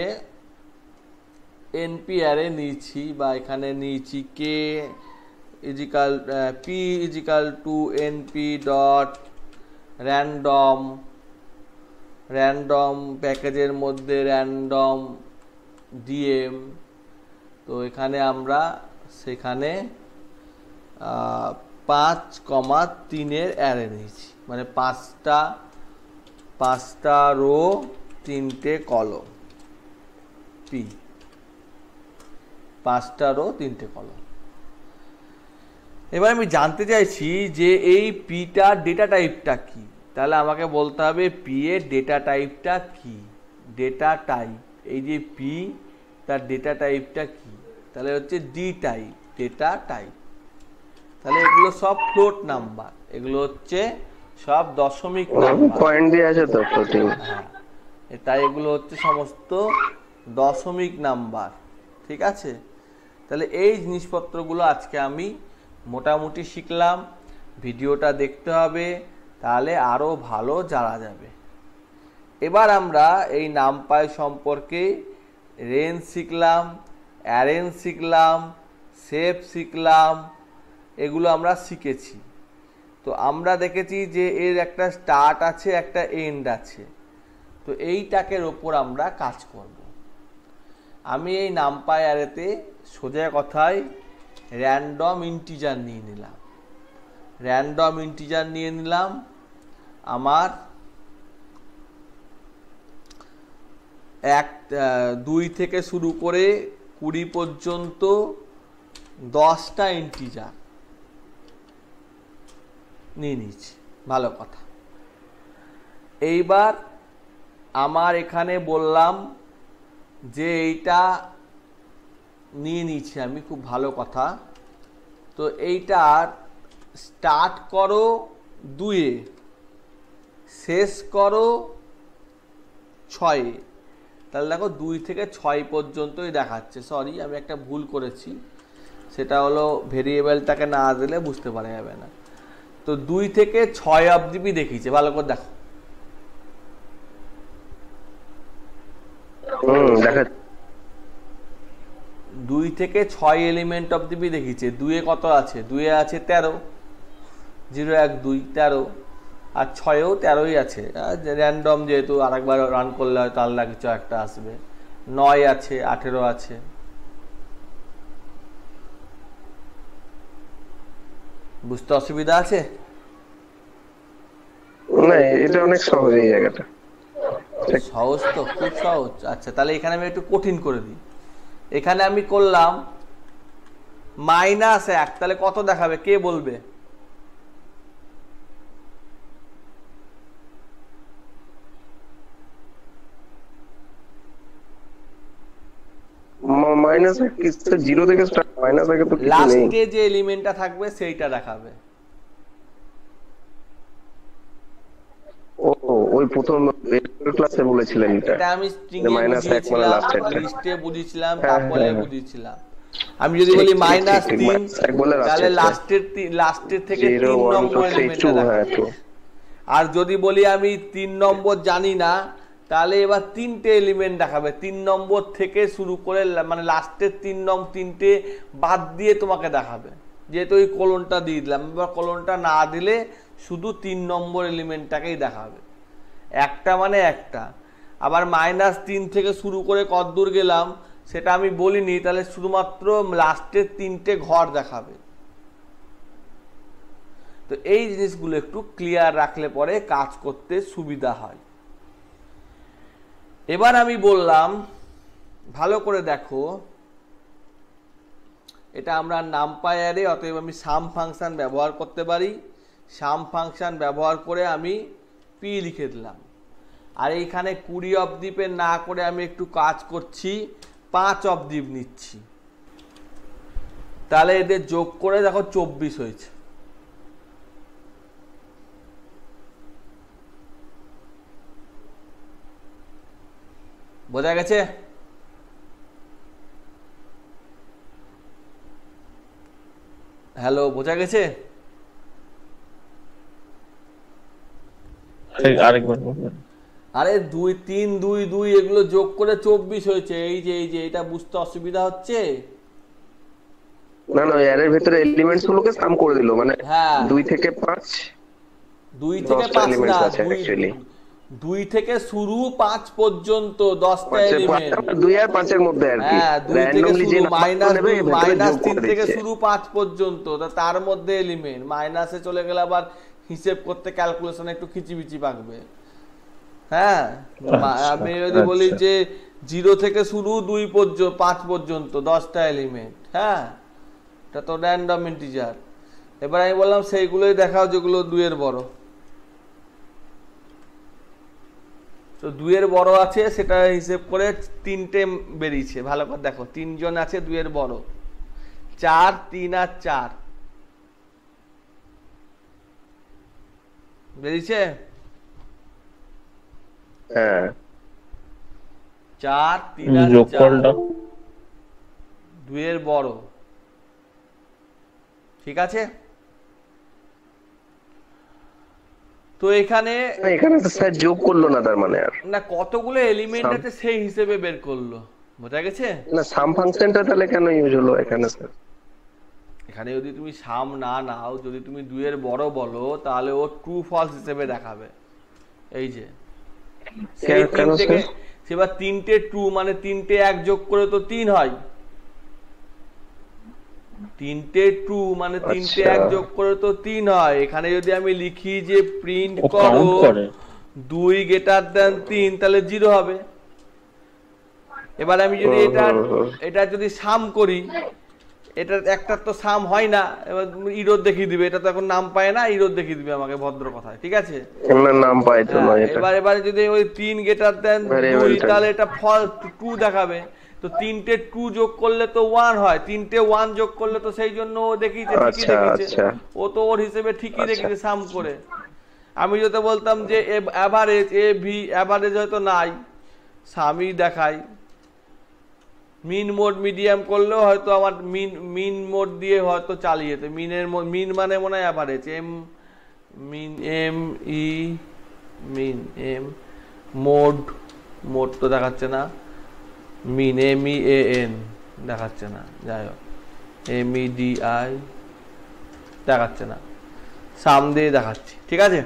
এনপি অ্যারে নিয়েছি, বা এখানে নিয়েছি K equal P equal to np dot random, random প্যাকেজের মধ্যে র্যান্ডম ডিএম। তো এখানে আমরা সেখানে 5,3 অ্যারে নিয়েছি, মানে 5টা রো 3টে কলম, পি 5টা রো 3টে কলম। এবার আমি জানতে চাইছি যে এই পিটার ডেটা টাইপটা কি। তাহলে আমাকে বলতে হবে পি এর ডেটা টাইপটা কি। ডেটা টাইপ, এই যে পি, তার ডেটা টাইপটা কি? তাহলে হচ্ছে ডি টাইপ, ডেটা টাইপ। তাহলে এগুলো সব ফ্লোট নাম্বার, এগুলো হচ্ছে সব দশমিক নাম্বার, পয়েন্ট দিয়ে আছে তো ফ্লোটিং। হ্যাঁ, তাই এগুলো হচ্ছে সমস্ত দশমিক নাম্বার, ঠিক আছে? তাহলে এই জিনিসপত্রগুলো আজকে আমি মোটামুটি শিখলাম। ভিডিওটা দেখতে হবে, তাহলে আরও ভালো জানা যাবে। এবার আমরা এই নামপাই সম্পর্কে রেঞ্জ শিখলাম, অ্যারেঞ্জ শিখলাম, শেপ শিখলাম, এগুলো আমরা শিখেছি। তো আমরা দেখেছি যে এর একটা স্টার্ট আছে, একটা এন্ড আছে। তো এইটাকের ওপর আমরা কাজ করব। আমি এই নামপাই অ্যারেতে সোজা কথায় র্যান্ডম ইন্টিজার নিয়ে নিলাম। র্যান্ডম ইন্টিজার নিয়ে নিলাম আমার 2 থেকে শুরু করে 20 পর্যন্ত 10টা ইন্টিজার নিয়ে নিচ্ছি, ভালো কথা। এইবার আমার এখানে বললাম যে এইটা নিয়ে নিচ্ছি আমি, খুব ভালো কথা। তো এইটার স্টার্ট করো 2-এ, শেষ করো 6-এ। তাহলে দেখো 2 থেকে 6 পর্যন্তই দেখাচ্ছে। সরি, আমি একটা ভুল করেছি, সেটা হলো ভেরিয়েবলটাকে না দিলে বুঝতে পারা যাবে না। তো 2 থেকে 6 অবধি দেখিয়েছে, ভালো করে দেখো। দেখা 2 থেকে 6 এলিমেন্ট অবধি দেখিয়েছে। 2-এ কত আছে? 2-এ আছে 13, 0 1 2 13, আর 6-এও 13ই আছে। র্যান্ডম যেহেতু আরেকবার রান করলে হয়তো আলাদা কিছু একটা আসবে। 9 আছে, 18 আছে। বুঝতে অসুবিধা আছে? না, এটা অনেক সহজ এই জায়গাটা। সহজ তো, খুব সহজ। আচ্ছা, তাহলে এখানে আমি একটু কঠিন করে দিই। এখানে আমি করলাম -1, তাহলে কত দেখাবে কে বলবে? মাইনাস 0 থেকে স্টার্ট, মাইনাস আগে তো কিছু নেই। লাস্টে যে এলিমেন্টটা থাকবে সেইটা দেখাবে। ওই প্রথম ক্লাসে বলেছিলেন এটা আমি স্ট্রিং এ বুঝিয়েছিলাম, লিস্টে বুঝিয়েছিলাম, তারপরে বুঝিয়েছিলাম। আমি যদি বলি -3, তাহলে লাস্টের থেকে 3 নম্বর এলিমেন্টটা দেখাবে। আর যদি বলি আমি 3 নম্বর জানি না, তাহলে এবার 3টে এলিমেন্ট দেখাবে। 3 নম্বর থেকে শুরু করে মানে লাস্টের 3টে বাদ দিয়ে তোমাকে দেখাবে, যেহেতু ওই কোলনটা দিয়ে দিলাম। এবার কোলনটা না দিলে শুধু 3 নম্বর এলিমেন্টটাকেই দেখাবে, একটা মানে একটা। আবার -3 থেকে শুরু করে কতদূর গেলাম সেটা আমি বলিনি, তাহলে শুধুমাত্র লাস্টের 3টে ঘর দেখাবে। তো এই জিনিসগুলো একটু ক্লিয়ার রাখলে পরে কাজ করতে সুবিধা হয়। এবার আমি বললাম, ভালো করে দেখো, এটা আমরা নামপাই অ্যারে, অতএব আমি সাম ফাংশন ব্যবহার করতে পারি। সাম ফাংশন ব্যবহার করে আমি পি লিখে দিলাম। আর এইখানে 20 অবধি না করে আমি একটু কাজ করছি, 5 অবধি নিচ্ছি। তাহলে এদের যোগ করে দেখো 24 হয়েছে। বোঝা গেছে? হ্যালো, বোঝা গেছে? আরেকবার বলবেন? আরে 2 3 2 2 এগুলো যোগ করে 24 হয়েছে। এই যে এটা বুঝতে অসুবিধা হচ্ছে? না, এর ভিতরে এলিমেন্টস গুলোকে সাম করে দিল, মানে হ্যাঁ, 2 থেকে 5, 2 থেকে 5 না, 2 2 থেকে শুরু 5 পর্যন্ত 10টা এলিমেন্ট। 2 আর 5 এর মধ্যে আর কি, হ্যাঁ, 2 থেকে শুরু -3 থেকে দিচ্ছে। শুরু 5 পর্যন্ত, তার মধ্যে এলিমেন্ট। মাইনাসে চলে গেলে আবার হিসেব করতে ক্যালকুলেশন একটু খিচিবিচি পাকবে। হ্যাঁ, আমি যদি বলি যে 0 থেকে শুরু 5 পর্যন্ত 10টা এলিমেন্ট, হ্যাঁ, এটা তো র্যান্ডম ইন্টিজার। এবার আমি বললাম সেইগুলোই দেখাও যেগুলো 2 এর বড়। তো 2 এর বড় আছে, সেটা হিসেব করে 3টে বেরিয়েছে। ভালো করে দেখো, 3 জন আছে 2 এর বড়, 4 3 আর 4 বেরিয়েছে। হ্যাঁ, 4 3 আর 4 যোগফলটা 2 এর বড়, ঠিক আছে। তো এখানে এখানে তো স্যার যোগ করলো না তার মানে আর না, কতগুলো এলিমেন্ট আছে সেই হিসেবে বের করলো, বোঝা গেছে। না, সাম ফাংশনটা তাহলে কেন ইউজ হলো এখানে স্যার? এখানে যদি তুমি সাম না নাও, যদি তুমি 2 এর বড় বলো, তাহলে ও ট্রু ফলস হিসেবে দেখাবে। এই যে সেই কেন 3 থেকে স্যার? সেবার 3টে ট্রু মানে 3টে 1 যোগ করে তো 3 হয়, 3টে ট্রু মানে 3টে 1 যোগ করে তো 3 হয়। এখানে যদি আমি লিখি যে প্রিন্ট ও করো কাউন্ট করে 2 গ্রেটার দ্যান 3, তাহলে 0 হবে। এবার আমি যদি এটা যদি সাম করি, এটা একটা তো সাম হয় না, এবার ইরোর দেখিয়ে দিবে, এটা তো এখন নাম পায় না, ইরোর দেখিয়ে দিবে আমাকে ভদ্র কথায়, ঠিক আছে। এমন নাম পাই তো নয় এটা। এবারে যদি ওই 3 গ্রেটার দেন 2, তাহলে এটা ফল 2 দেখাবে। তো 3টে 2 যোগ করলে তো 1 হয়, 3টে 1 যোগ করলে তো সেই জন্য ও দেখিয়েছে, ঠিকই দেখিয়েছে, ও তো ওর হিসেবে ঠিকই দেখিয়েছে সাম করে। আমি যদি বলতাম যে এভারেজ এ ভি, এভারেজ হয়তো নাই, সামই দেখাই। মিন মোড মিডিয়াম করলেও হয়তো আমার মিন মোড দিয়ে হয়তো চালিয়ে যেত। মিন মানে মনে হয় অ্যাভারেজ, মিন এম ই মিন এম, মোড তো দেখাচ্ছে না, মিন এম ই এ এন দেখাচ্ছে না, যাই হোক এম ই ডি আই দেখাচ্ছে না, সাম দিয়ে দেখাচ্ছি, ঠিক আছে।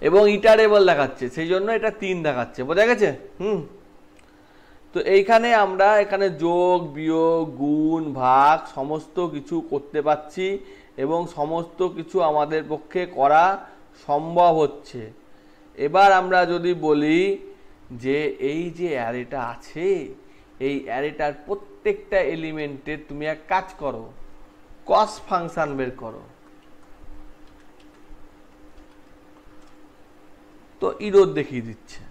এবং ইটারেবল দেখাচ্ছে, সেই জন্য এটা 3 দেখাচ্ছে, বোঝা গেছে। তো এইখানে আমরা এখানে যোগ বিয়োগ গুণ ভাগ সমস্ত কিছু করতে পারছি এবং সমস্ত কিছু আমাদের পক্ষে করা সম্ভব হচ্ছে। এবার আমরা যদি বলি যে এই যে অ্যারেটা আছে, এই অ্যারেটার প্রত্যেকটা এলিমেন্টের তুমি এক কাজ করো, কস ফাংশন বের করো। তো ইরোর দেখিয়ে দিচ্ছে,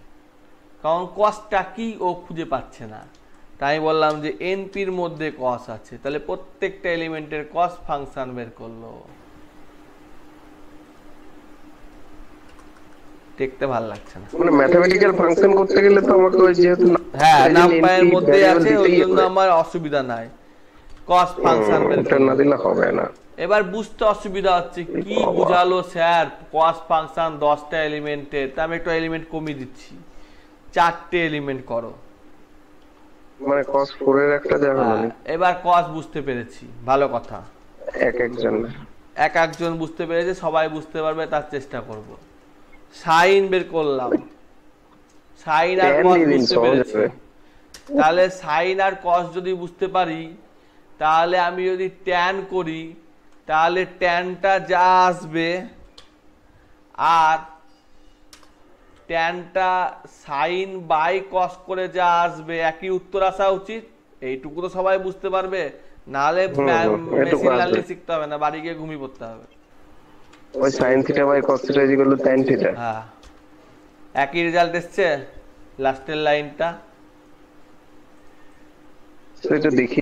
কারণ কসটা কি ও খুঁজে পাচ্ছে না। তাই বললাম যে এনপির মধ্যে কস আছে, তাহলে প্রত্যেকটা এলিমেন্টের কস ফাংশন বের করলো। দেখতে ভালো লাগছে না, মানে ম্যাথমেটিক্যাল ফাংশন করতে গেলে তো আমাকে ওই যেহেতু হ্যাঁ নাম্বারের মধ্যে আছে, ওই জন্য আমার অসুবিধা নাই, কস ফাংশন বের না দিলে হবে না। এবার বুঝতে অসুবিধা হচ্ছে কি বুঝালো স্যার, কস ফাংশন 10টা এলিমেন্টের, তা আমি একটা এলিমেন্ট কমিয়ে দিচ্ছি, 4টে এলিমেন্ট করো, মানে cos 4 এর একটা যাবে না। এবার কস বুঝতে পেরেছি, ভালো কথা, একজন বুঝতে পেরেছে, সবাই বুঝতে পারবে তার চেষ্টা করব। সাইন বের করলাম, সাইন আর কস বুঝতে পেরেছি, তাহলে সাইন আর কস যদি বুঝতে পারি, তাহলে আমি যদি ট্যান করি, তাহলে ট্যানটা যা আসবে আর ট্যানটা সাইন বাই কস করে যা আসবে একই উত্তর আসা উচিত। এইটুকু তো সবাই বুঝতে পারবে, নাহলে মেশিন লার্নিং শিখতে হবে না, বাড়ি গিয়ে ঘুমিয়ে পড়তে হবে। ওই sin θ বাই cos θ tan θ, হ্যাঁ একই রেজাল্ট এসছে, লাস্টের লাইনটা সেটা দেখি।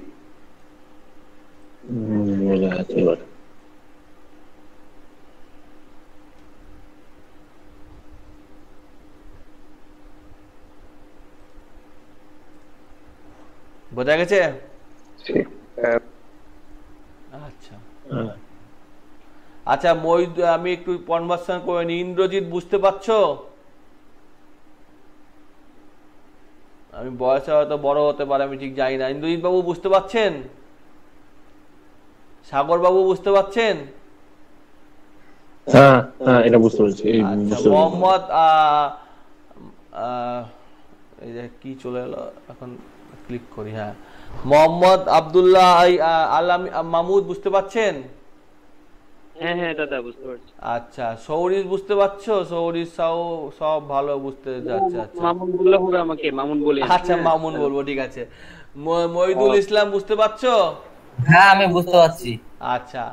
বোঝা যাচ্ছে এবার। বোঝা গেছে? আচ্ছা আচ্ছা, আমি একটু কনভার্সন করে নি। ইন্দ্রজিৎ বুঝতে পারছো? আমি বয়সে হয়তো বড় হতে পারে, আমি ঠিক জানি না। ইন্দ্রজিৎ বাবু বুঝতে পারছেন? সাগর বাবু বুঝতে পারছেন? হ্যাঁ হ্যাঁ, এটা বুঝতে পারছি। মোহাম্মদ এই যে কি চলে এলো, এখন ক্লিক করি। হ্যাঁ, মোহাম্মদ আব্দুল্লাহ আলাম মাহমুদ বুঝতে পারছেন? হ্যাঁ হ্যাঁ দাদা বুঝতে পারছি। আচ্ছা, সৌরিশ বুঝতে পারছো? সৌরিশ সব ভালো বুঝতে যাচ্ছে। আচ্ছা মামুন বললে হবে, আমাকে মামুন বলে। আচ্ছা মামুন বলবো, ঠিক আছে। মহিদুল ইসলাম বুঝতে পারছো? হ্যাঁ আমি বুঝতে পারছি। আচ্ছা,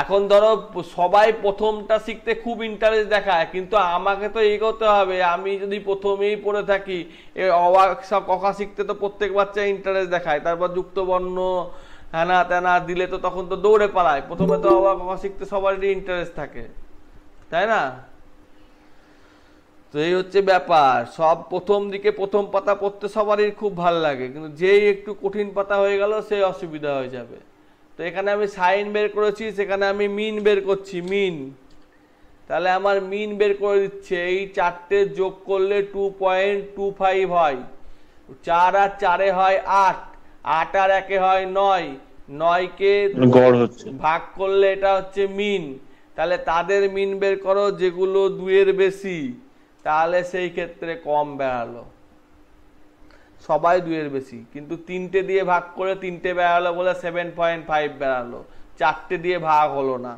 এখন ধরো সবাই প্রথমটা শিখতে খুব ইন্টারেস্ট দেখায়, কিন্তু আমাকে তো এগোতে হবে। আমি যদি প্রথমেই পড়ে থাকি, অবাক সব কথা শিখতে তো প্রত্যেক বাচ্চা ইন্টারেস্ট দেখায়, তারপর যুক্ত বর্ণ হ্যানা ত্যানা দিলে তো তখন তো দৌড়ে পালায়। প্রথমে তো অবাক কথা শিখতে সবারই ইন্টারেস্ট থাকে, তাই না? তো এই হচ্ছে ব্যাপার। সব প্রথম দিকে প্রথম পাতা পড়তে সবারই খুব ভালো লাগে, কিন্তু যেই একটু কঠিন পাতা হয়ে গেল সেই অসুবিধা হয়ে যাবে। তো এখানে আমি সাইন বের করেছি, সেখানে আমি মিন বের করছি, মিন। তাহলে আমার মিন বের করে দিচ্ছে, এই চারটে যোগ করলে 2.25 হয়, 4 আর 4 হয় 8, 8 আর 1 হয় 9, 9কে গড় হচ্ছে ভাগ করলে এটা হচ্ছে মিন। তাহলে তাদের মিন বের করো যেগুলো 2 এর বেশি, তাহলে সেই ক্ষেত্রে কম বেড়ালো। সবাই 2 এর বেশি, কিন্তু 3টে দিয়ে ভাগ করে 3টে বেড়ালো বলে 7.5 বেড়ালো, 4টে দিয়ে ভাগ হলো না।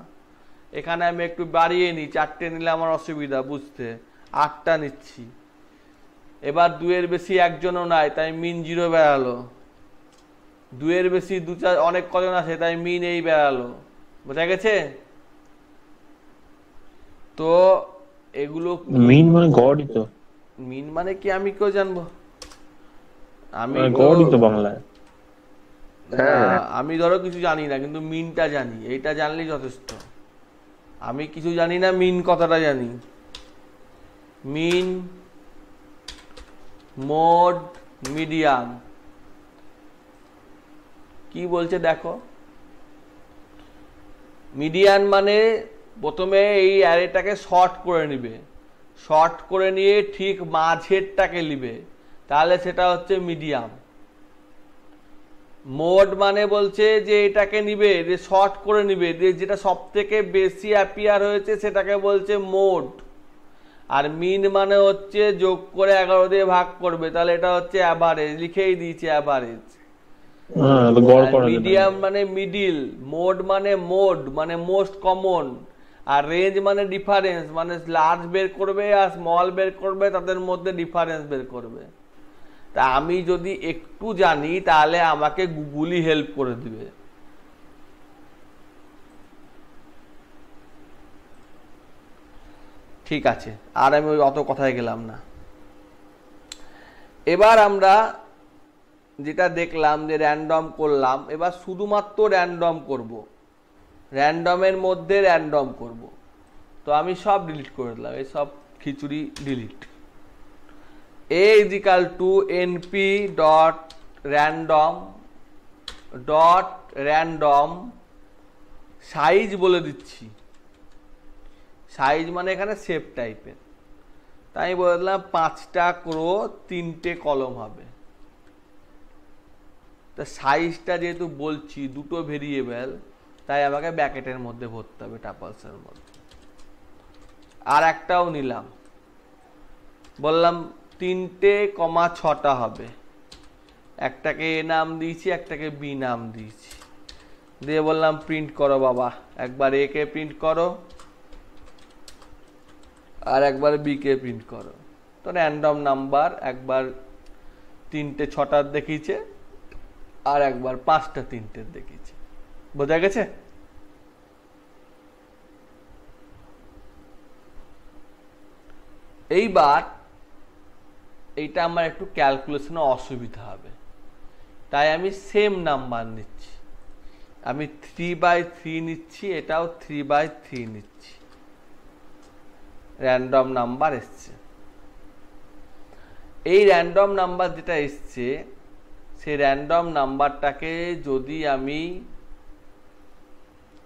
এখানে আমি একটু বাড়িয়ে নিই, 4টে নিলে আমার অসুবিধা বুঝতে, 8টা নিচ্ছি। এবার 2 এর বেশি একজনও নাই, তাই মিন 0 বেড়ালো। 2 এর বেশি অনেক কজন আছে, তাই মিন এই বেড়ালো। বোঝা গেছে? তো এগুলো মিন মানে গড়ই তো। মিন মানে কি আমি কেউ জানবো? আমি গড়ই তো বাংলায়। আমি ধরো কিছু জানি না, কিন্তু মিনটা জানি, এইটা জানলেই যথেষ্ট। আমি কিছু জানি না, মিন কথাটা জানি। মিন, মোড, মিডিয়ান। কি বলছে দেখো। মিডিয়ান মানে প্রথমে এই অ্যারেটাকে শর্ট করে নিবে, শর্ট করে নিয়ে ঠিক মাঝেরটাকে নিবে, তাহলে সেটা হচ্ছে মিডিয়াম। মোড মানে বলছে যে এটাকে নিবে, যে শর্ট করে নিবে, যে যেটা সব থেকে বেশি অ্যাপিয়ার হয়েছে সেটাকে বলছে মোড। আর মিন মানে হচ্ছে যোগ করে 11 দিয়ে ভাগ করবে, তাহলে এটা হচ্ছে অ্যাভারেজ, লিখেই দিয়েছে অ্যাভারেজ। মিডিয়াম মানে মিডিল, মোড মানে মোস্ট কমন, আর রেঞ্জ মানে ডিফারেন্স, মানে লার্জ বের করবে আর স্মল বের করবে, তাদের মধ্যে ডিফারেন্স বের করবে। তা আমি যদি একটু জানি তাহলে আমাকে গুগলই হেল্প করে দিবে। ঠিক আছে, আর আমি ওই অত কথায় গেলাম না। এবার আমরা যেটা দেখলাম যে র্যান্ডম করলাম, এবার শুধুমাত্র র্যান্ডম করব, র্যান্ডমের মধ্যে র্যান্ডম করব। তো আমি সব ডিলিট করে দিলাম, এই সব khichdi delete. a is equal to np dot random size বলে দিচ্ছি। সাইজ মানে এখানে শেপ টাইপের, তাই বলে দিলাম 5টা রো 3টে কলম হবে। তা সাইজটা যেহেতু বলছি দুটো ভেরিয়েবল, তাই আমাকে ব্র্যাকেটের মধ্যে ভরতে হবে, টাপলসের মধ্যে। আর একটাও নিলাম, বললাম 3.6টা হবে। একটাকে এ নাম দিয়েছি, একটাকে বি নাম দিয়েছি, দিয়ে বললাম প্রিন্ট করো বাবা। একবার এ কে প্রিন্ট করো আর একবার বি কে প্রিন্ট করো। তো র্যান্ডম নাম্বার একবার 3টে 6টার দেখিয়েছে, আর একবার 5টা 3টের দেখিয়েছে। বোঝা গেছে? এইবার এইটা আমার একটু ক্যালকুলেশনে অসুবিধা হবে, তাই আমি সেম নাম্বার নিচ্ছি। আমি 3/3 নিচ্ছি, এটাও 3/3 নিচ্ছি। র্যান্ডম নাম্বার এসছে। এই র্যান্ডম নাম্বার যেটা এসছে, সেই র্যান্ডম নাম্বারটাকে যদি আমি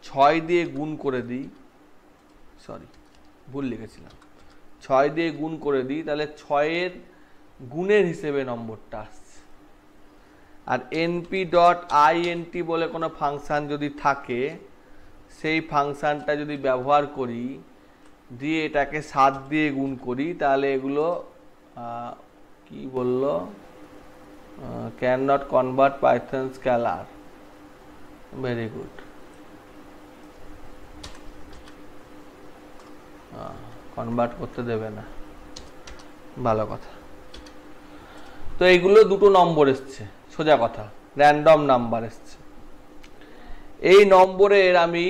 6 দিয়ে গুণ করে দিই, সরি ভুল লিখেছিলাম, 6 দিয়ে গুণ করে দিই, তাহলে 6-এর গুণের হিসেবে নম্বরটা আসছে। আর np.int বলে কোনো ফাংশন যদি থাকে, সেই ফাংশনটা যদি ব্যবহার করি, দিয়ে এটাকে 7 দিয়ে গুণ করি, তাহলে এগুলো কি বললো, can not convert Python scalar. Very good, convert করতে দেবে না, ভালো কথা। তো এইগুলো দুটো নম্বর এসছে, সোজা কথা, র্যান্ডম নাম্বার এসছে। এই নম্বরের আমি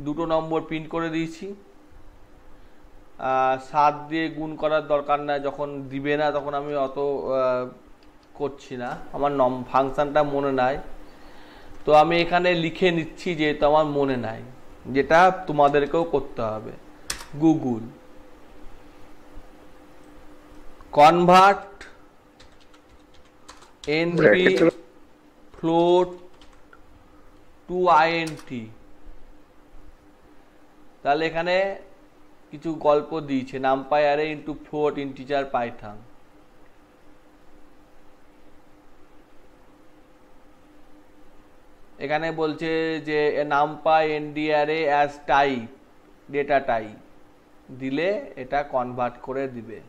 দুটো নম্বর প্রিন্ট করে দিয়েছি। 7 দিয়ে গুণ করার দরকার নাই, যখন দিবে না তখন আমি অত করছি না, আমার ফাংশনটা মনে নাই। তো আমি এখানে লিখে নিচ্ছি যেহেতু আমার মনে নাই, যেটা তোমাদেরকেও করতে হবে। Google convert NP Bracket float to INT. তাহলে এখানে কিছু গল্প দিয়েছে, NumPy array into float integer Python. এখানে বলছে যে NumPy ND array as type, data type দিলে এটা কনভার্ট করে দিবে।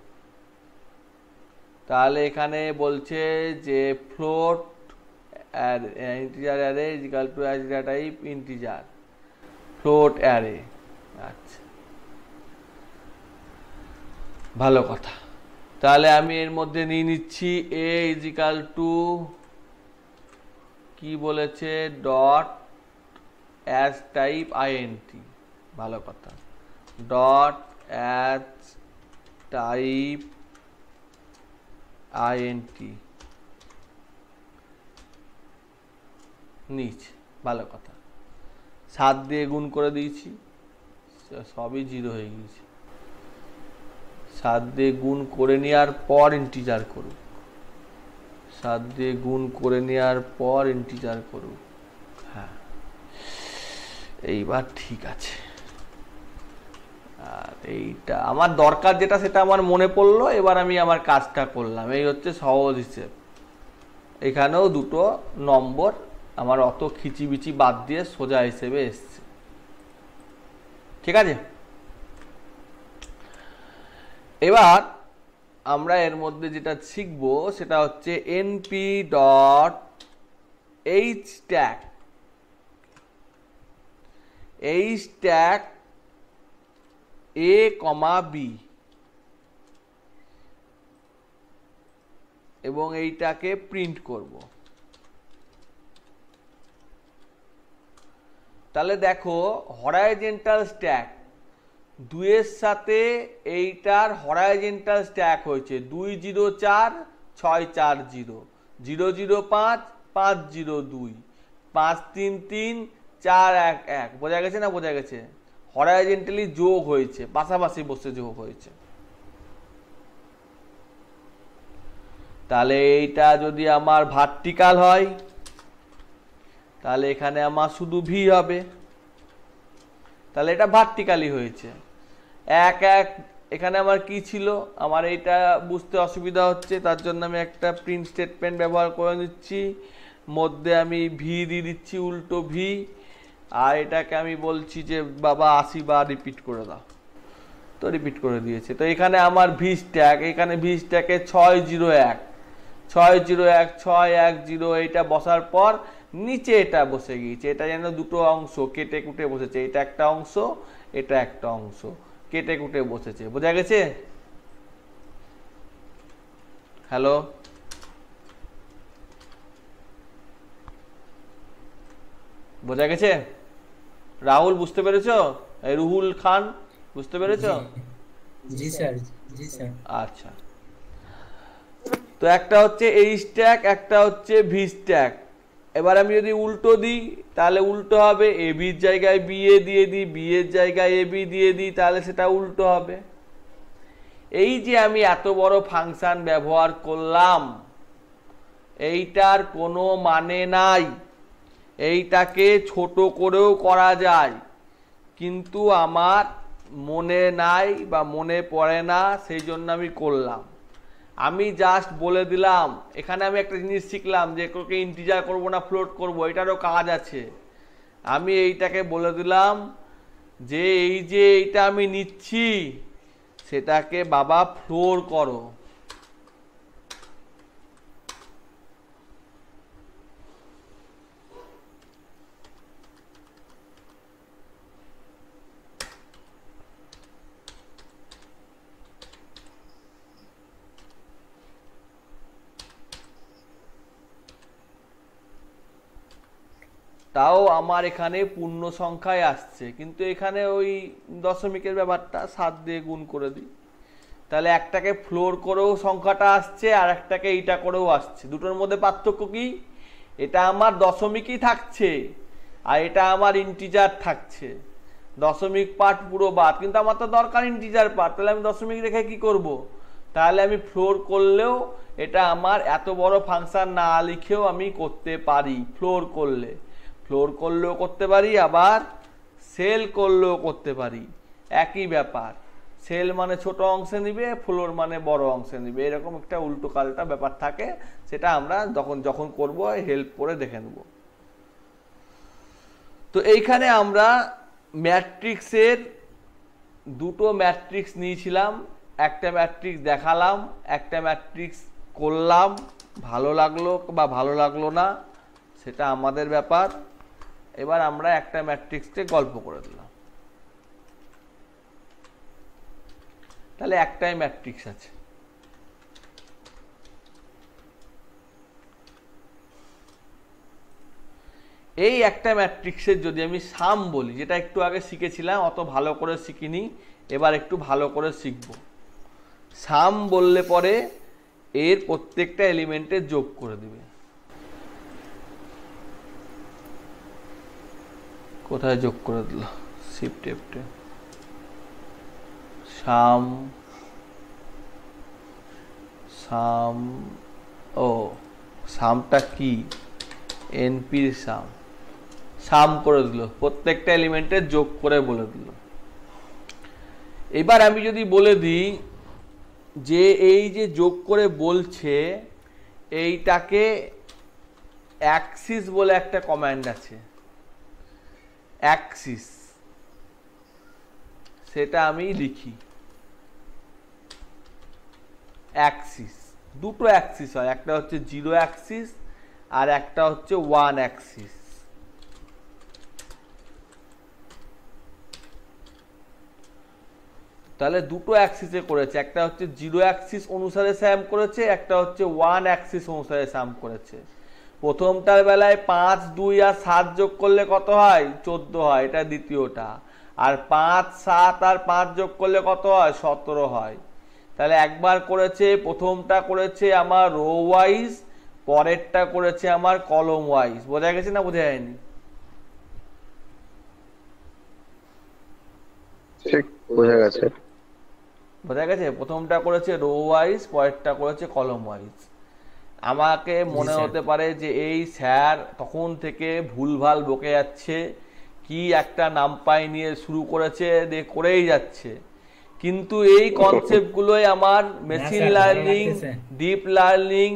তাহলে এখানে বলছে যে float integer array is equal to as data type integer float array. আচ্ছা, ভালো কথা। তাহলে আমি এর মধ্যে নিয়ে নিচ্ছি এ ইজ ইকুয়াল টু কি বলেছে, ডট অ্যাজ টাইপ আইএনটি। ভালো কথা, ডট অ্যাজ টাইপ আইএনটি নিচ। ভালো কথা, 7 দিয়ে গুণ করে দিয়েছি, সবই 0 হয়ে গিয়েছে। 7 দিয়ে গুণ করে নেওয়ার পর ইন্টিজার করুক, 7 দিয়ে গুণ করে নেওয়ার পর ইন্টিজার করুক। হ্যাঁ, এইবার ঠিক আছে। আর এইটা আমার দরকার যেটা, সেটা আমার মনে পড়লো, এবার আমি আমার কাজটা করলাম। এই হচ্ছে সহজ হিসেব। এখানেও দুটো নম্বর আমার অত খিচিবিচি বাদ দিয়ে সোজা হিসেবে এসছে। ঠিক আছে, এবার আমরা এর মধ্যে যেটা শিখবো সেটা হচ্ছে এনপি ডট এইচ স্ট্যাক। এই স্ট্যাক এ কমা বি, এবং এইটাকে প্রিন্ট করব। তাহলে দেখো, হরাইজন্টাল স্ট্যাক 2 এর সাথে এইটার হরাইজন্টাল স্ট্যাক হয়েছে 2 0 4 6 4 0 0 0 5 5 0 2 5 3 3 4 1 1। বোঝা গেছে না? বোঝা গেছে। হরাইজন্টালি যোগ হয়েছে, পাশাপাশি বসে যোগ হয়েছে। তাহলে এইটা যদি আমার ভার্টিক্যাল হয়, তাহলে এখানে আমার শুধু ভি হবে। তাহলে এটা ভার্টিক্যালি হয়েছে। 1 1 এখানে আমার কি ছিল, আমার এইটা বুঝতে অসুবিধা হচ্ছে, তার জন্য আমি একটা প্রিন্ট স্টেটমেন্ট ব্যবহার করে দিচ্ছি। মধ্যে আমি ভি দিয়ে দিচ্ছি, উল্টো ভি, আর এটাকে আমি বলছি যে বাবা 80 বার রিপিট করে দাও। তো রিপিট করে দিয়েছে। তো এখানে আমার ভি স্ট্যাক, এখানে ভি স্ট্যাকে 6 0 1 6 0 1 6 1 0 এইটা বসার পর নিচে এটা বসে গিয়েছে। এটা যেন দুটো অংশ কেটে কুটে বসেছে, এটা একটা অংশ, এটা একটা অংশ কেটে কুটে বসেছে। বোঝা গেছে? হ্যালো, বোঝা গেছে? রাহুল বুঝতে পেরেছো? রুহুল খান বুঝতে পেরেছো? জি স্যার, জি স্যার। আচ্ছা, তো একটা হচ্ছে এই স্ট্যাক, একটা হচ্ছে ভি স্ট্যাক। এবার আমি যদি উল্টো দিই তাহলে উল্টো হবে, এ বির জায়গায় বি এ দিয়ে দিই, বি এর জায়গায় এ বি দিয়ে দিই, তাহলে সেটা উল্টো হবে। এই যে আমি এত বড় ফাংশন ব্যবহার করলাম, এইটার কোনো মানে নাই। এইটাকে ছোট করেও করা যায়, কিন্তু আমার মনে নাই বা মনে পড়ে না, সেই জন্য আমি করলাম। আমি জাস্ট বলে দিলাম। এখানে আমি একটা জিনিস শিখলাম যে কাউকে ইন্টিজার করবো না ফ্লোট করবো, এটারও কাজ আছে। আমি এইটাকে বলে দিলাম যে এই যে এইটা আমি নিচ্ছি, সেটাকে বাবা ফ্লোর করো। তাও আমার এখানে পূর্ণ সংখ্যায় আসছে, কিন্তু এখানে ওই দশমিকের ব্যাপারটা 7 দিয়ে গুণ করে দিই, তাহলে একটাকে ফ্লোর করেও সংখ্যাটা আসছে, আর একটাকে এইটা করেও আসছে। দুটোর মধ্যে পার্থক্য কি? এটা আমার দশমিকই থাকছে, আর এটা আমার ইন্টিজার থাকছে। দশমিক পার্ট পুরো বাদ, কিন্তু আমার তো দরকার ইন্টিজার পার্ট। তাহলে আমি দশমিক রেখে কি করব? তাহলে আমি ফ্লোর করলেও এটা আমার এত বড় ফাংশন না লিখেও আমি করতে পারি। ফ্লোর করলেও করতে পারি, আবার সেল করলেও করতে পারি, একই ব্যাপার। সেল মানে ছোট অংশে নিবে, ফ্লোর মানে বড় অংশে নিবে, এরকম একটা উল্টো পাল্টা ব্যাপার থাকে। সেটা আমরা যখন করব হেল্প করে দেখে নেব। তো এইখানে আমরা ম্যাট্রিক্সের দুটো ম্যাট্রিক্স নিয়েছিলাম, একটা ম্যাট্রিক্স দেখালাম, একটা ম্যাট্রিক্স করলাম, ভালো লাগলো বা ভালো লাগলো না সেটা আমাদের ব্যাপার। এবার আমরা একটা ম্যাট্রিক্সকে গল্প করে দিলাম, তাহলে একটাই ম্যাট্রিক্স আছে। এই একটা ম্যাট্রিক্সের যদি আমি সাম বলি, যেটা একটু আগে শিখেছিলাম, অত ভালো করে শিখিনি, এবার একটু ভালো করে শিখব। সাম বললে পরে এর প্রত্যেকটা এলিমেন্টে যোগ করে দিবে। কোথায় যোগ করে দিল? শিফট এফটে সাম ও সামটা কি? এনপির সাম করে দিল, প্রত্যেকটা এলিমেন্টে যোগ করে বলে দিল। এবার আমি যদি বলে দিই যে এই যে যোগ করে বলছে, এইটাকে অ্যাক্সিস বলে একটা কমান্ড আছে, অ্যাক্সিস, সেটা আমি লিখি। অ্যাক্সিস, দুটো অ্যাক্সিস হয়, একটা হচ্ছে 0 অ্যাক্সিস আর একটা হচ্ছে 1 অ্যাক্সিস। তাহলে দুটো অ্যাক্সিসে করেছে, একটা হচ্ছে 0 অ্যাক্সিস অনুসারে স্যাম করেছে, একটা হচ্ছে 1 অ্যাক্সিস অনুসারে স্যাম করেছে। প্রথমটার বেলায় 5, 2 আর 7 যোগ করলে কত হয়? 14 হয়, এটা দ্বিতীয়টা। আর 5, 7 আর 5 যোগ করলে কত হয়? 17 হয়। তাহলে একবার করেছে, প্রথমটা করেছে আমার রো ওয়াইজ, পরেরটা করেছে আমার কলম ওয়াইজ। বোঝা গেছে না বোঝা যায়নি? ঠিক বোঝা গেছে। বোঝা গেছে? প্রথমটা করেছে রো ওয়াইজ, পরেরটা করেছে কলম ওয়াইজ। আমাকে মনে হতে পারে যে এই স্যার তখন থেকে ভুলভাল বকে যাচ্ছে, কি একটা নামপাই নিয়ে শুরু করেছে, দিয়ে করেই যাচ্ছে। কিন্তু এই কনসেপ্টগুলোই আমার machine learning, deep learning,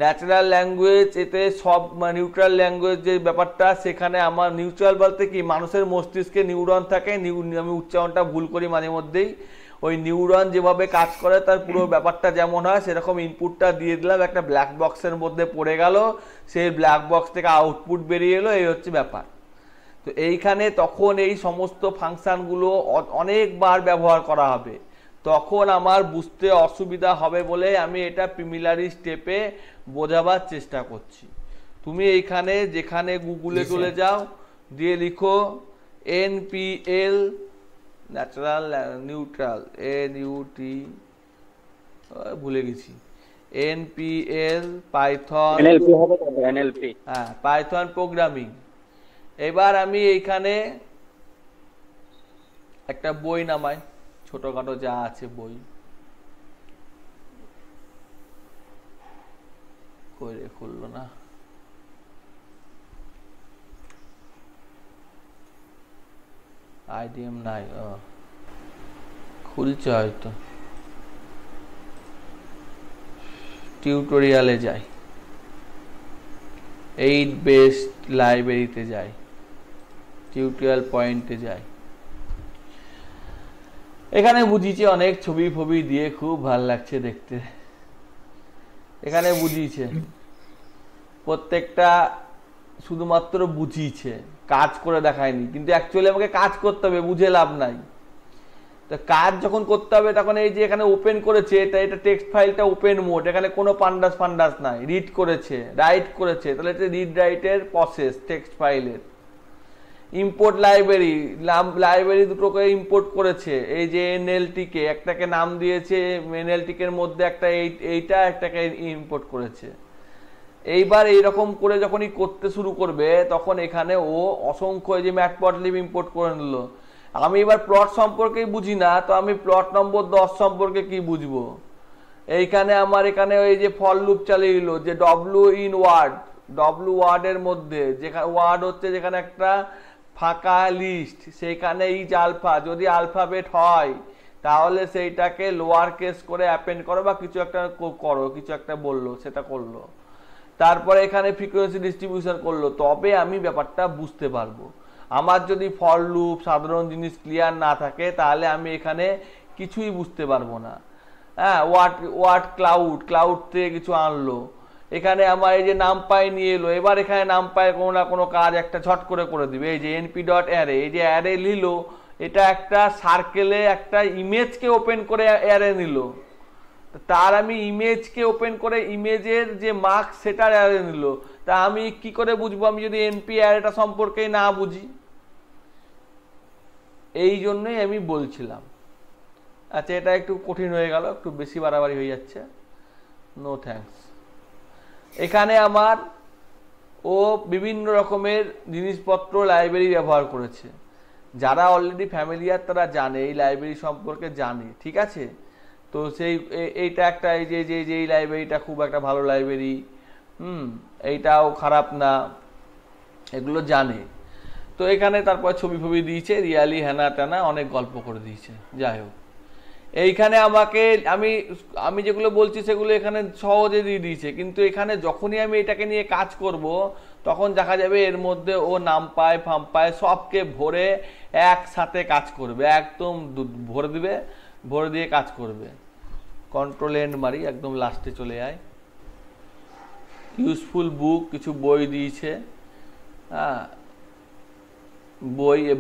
natural language, এতে সব নিউট্রাল ল্যাঙ্গুয়েজ যে ব্যাপারটা, সেখানে আমার নিউট্রাল বলতে কি, মানুষের মস্তিষ্কে নিউরন থাকে, আমি উচ্চারণটা ভুল করি মাঝে মধ্যেই, ওই নিউরন যেভাবে কাজ করে তার পুরো ব্যাপারটা যেমন হয় সেরকম ইনপুটটা দিয়ে দিলাম, একটা ব্ল্যাক বক্সের মধ্যে পড়ে গেল, সেই ব্ল্যাক বক্স থেকে আউটপুট বেরিয়ে এলো, এই হচ্ছে ব্যাপার। তো এইখানে তখন এই সমস্ত ফাংশনগুলো অনেকবার ব্যবহার করা হবে, তখন আমার বুঝতে অসুবিধা হবে বলে আমি এটা প্রিমিলারি স্টেপে বোঝাবার চেষ্টা করছি। তুমি এইখানে যেখানে গুগলে চলে যাও, দিয়ে লিখো NPL ন্যাচারাল নিউট্রাল, ভুলে গেছি, NPL পাইথন, এনএলপি হবে তো, এনএলপি, হ্যাঁ পাইথন প্রোগ্রামিং। এবার আমি এইখানে একটা বই নামাই, ছোটখাটো যা আছে বই, করে খুললো না, আইডিএম নাই, খুলছে হয়তো, টিউটোরিয়ালে যাই, 8 বেস্ট লাইব্রেরিতে যাই, টিউটোরিয়াল পয়েন্টে যাই। এখানে বুঝিয়েছে অনেক ছবি ফবি দিয়ে, খুব ভালো লাগছে দেখতে। এখানে বুঝিয়েছে প্রত্যেকটা, শুধুমাত্র বুঝিয়েছে, কাজ করে দেখায়নি। কিন্তু অ্যাকচুয়ালি আমাকে কাজ করতে হবে, বুঝে লাভ নাই। তো কাজ যখন করতে হবে তখন এই যে এখানে ওপেন করেছে, এটা টেক্সট ফাইলটা ওপেন মোড, এখানে কোনো পান্ডাস নাই, রিড করেছে, রাইট করেছে, তাহলে এটা রিড রাইটের প্রসেস টেক্সট ফাইলের। ইম্পোর্ট লাইব্রেরি দুটোকে ইম্পোর্ট করেছে, এই যে এনএলটিকে, একটাকে নাম দিয়েছে এনএলটিকের মধ্যে একটা এইটা একটাকে ইম্পোর্ট করেছে। এইবার এইরকম করে যখনই করতে শুরু করবে তখন এখানে ও অসংখ্য যে ম্যাটপ্লটলিব ইম্পোর্ট করে নিল। আমি এবার প্লট সম্পর্কেই বুঝি না, তো আমি প্লট নম্বর 10 সম্পর্কে কি বুঝবো? এইখানে আমার এখানে ওই যে ফর লুপ চালিয়ে দিল যে ডব্লু ওয়ার্ডের মধ্যে, যেখানে ওয়ার্ড হচ্ছে যেখানে একটা ফাঁকা লিস্ট, সেইখানে ইজ আলফা, যদি আলফাবেট হয় তাহলে সেইটাকে লোয়ার কেস করে অ্যাপেন্ড করো বা কিছু একটা করো, কিছু একটা বললো সেটা করলো, তারপরে এখানে ফ্রিকোয়েন্সি ডিস্ট্রিবিউশন করলো, তবে আমি ব্যাপারটা বুঝতে পারবো। আমার যদি ফর লুপ সাধারণ জিনিস ক্লিয়ার না থাকে তাহলে আমি এখানে কিছুই বুঝতে পারবো না। হ্যাঁ, ওয়াট ক্লাউড থেকে কিছু আনলো, এখানে আমার এই যে নামপাই নিয়ে এলো, এবার এখানে নামপাই কোনো না কোনো কাজ একটা ঝট করে দিবে। এই যে np ডট অ্যারে, এই যে অ্যারে নিল, এটা একটা সার্কেলে একটা ইমেজকে ওপেন করে অ্যারে নিল, তার আমি ইমেজকে ওপেন করে ইমেজের যে মার্কস সেটার অ্যারে নিল, তা আমি কি করে বুঝবো আমি যদি এনপি অ্যারেটা সম্পর্কে না বুঝি? এই জন্যই আমি বলছিলাম। আচ্ছা, এটা একটু কঠিন হয়ে গেল, একটু বেশি বাড়াবাড়ি হয়ে যাচ্ছে, নো থ্যাঙ্কস। এখানে আমার ও বিভিন্ন রকমের জিনিসপত্র লাইব্রেরি ব্যবহার করেছে, যারা অলরেডি ফ্যামিলিয়ার তারা জানে, এই লাইব্রেরি সম্পর্কে জানে, ঠিক আছে? তো সেই এইটা একটা, এই যে এই লাইব্রেরিটা খুব একটা ভালো লাইব্রেরি, এইটাও খারাপ না, এগুলো জানে। তো এখানে তারপর ছবি ফবি দিয়েছে, রিয়ালি হ্যানা ট্যানা অনেক গল্প করে দিয়েছে। যাই হোক, এইখানে আমাকে আমি যেগুলো বলছি সেগুলো এখানে সহজে দিয়ে দিয়েছে, কিন্তু এখানে যখনই আমি এটাকে নিয়ে কাজ করব তখন দেখা যাবে এর মধ্যে ও নামপাই ফাম্পাই সবকে ভরে একসাথে কাজ করবে, একদম ভরে দিবে, ভরে দিয়ে কাজ করবে। কন্ট্রোল এন্ড মারি, একদম লাস্টে চলে যায়। ইউজফুল বুক, কিছু বই দিয়েছে। হ্যাঁ,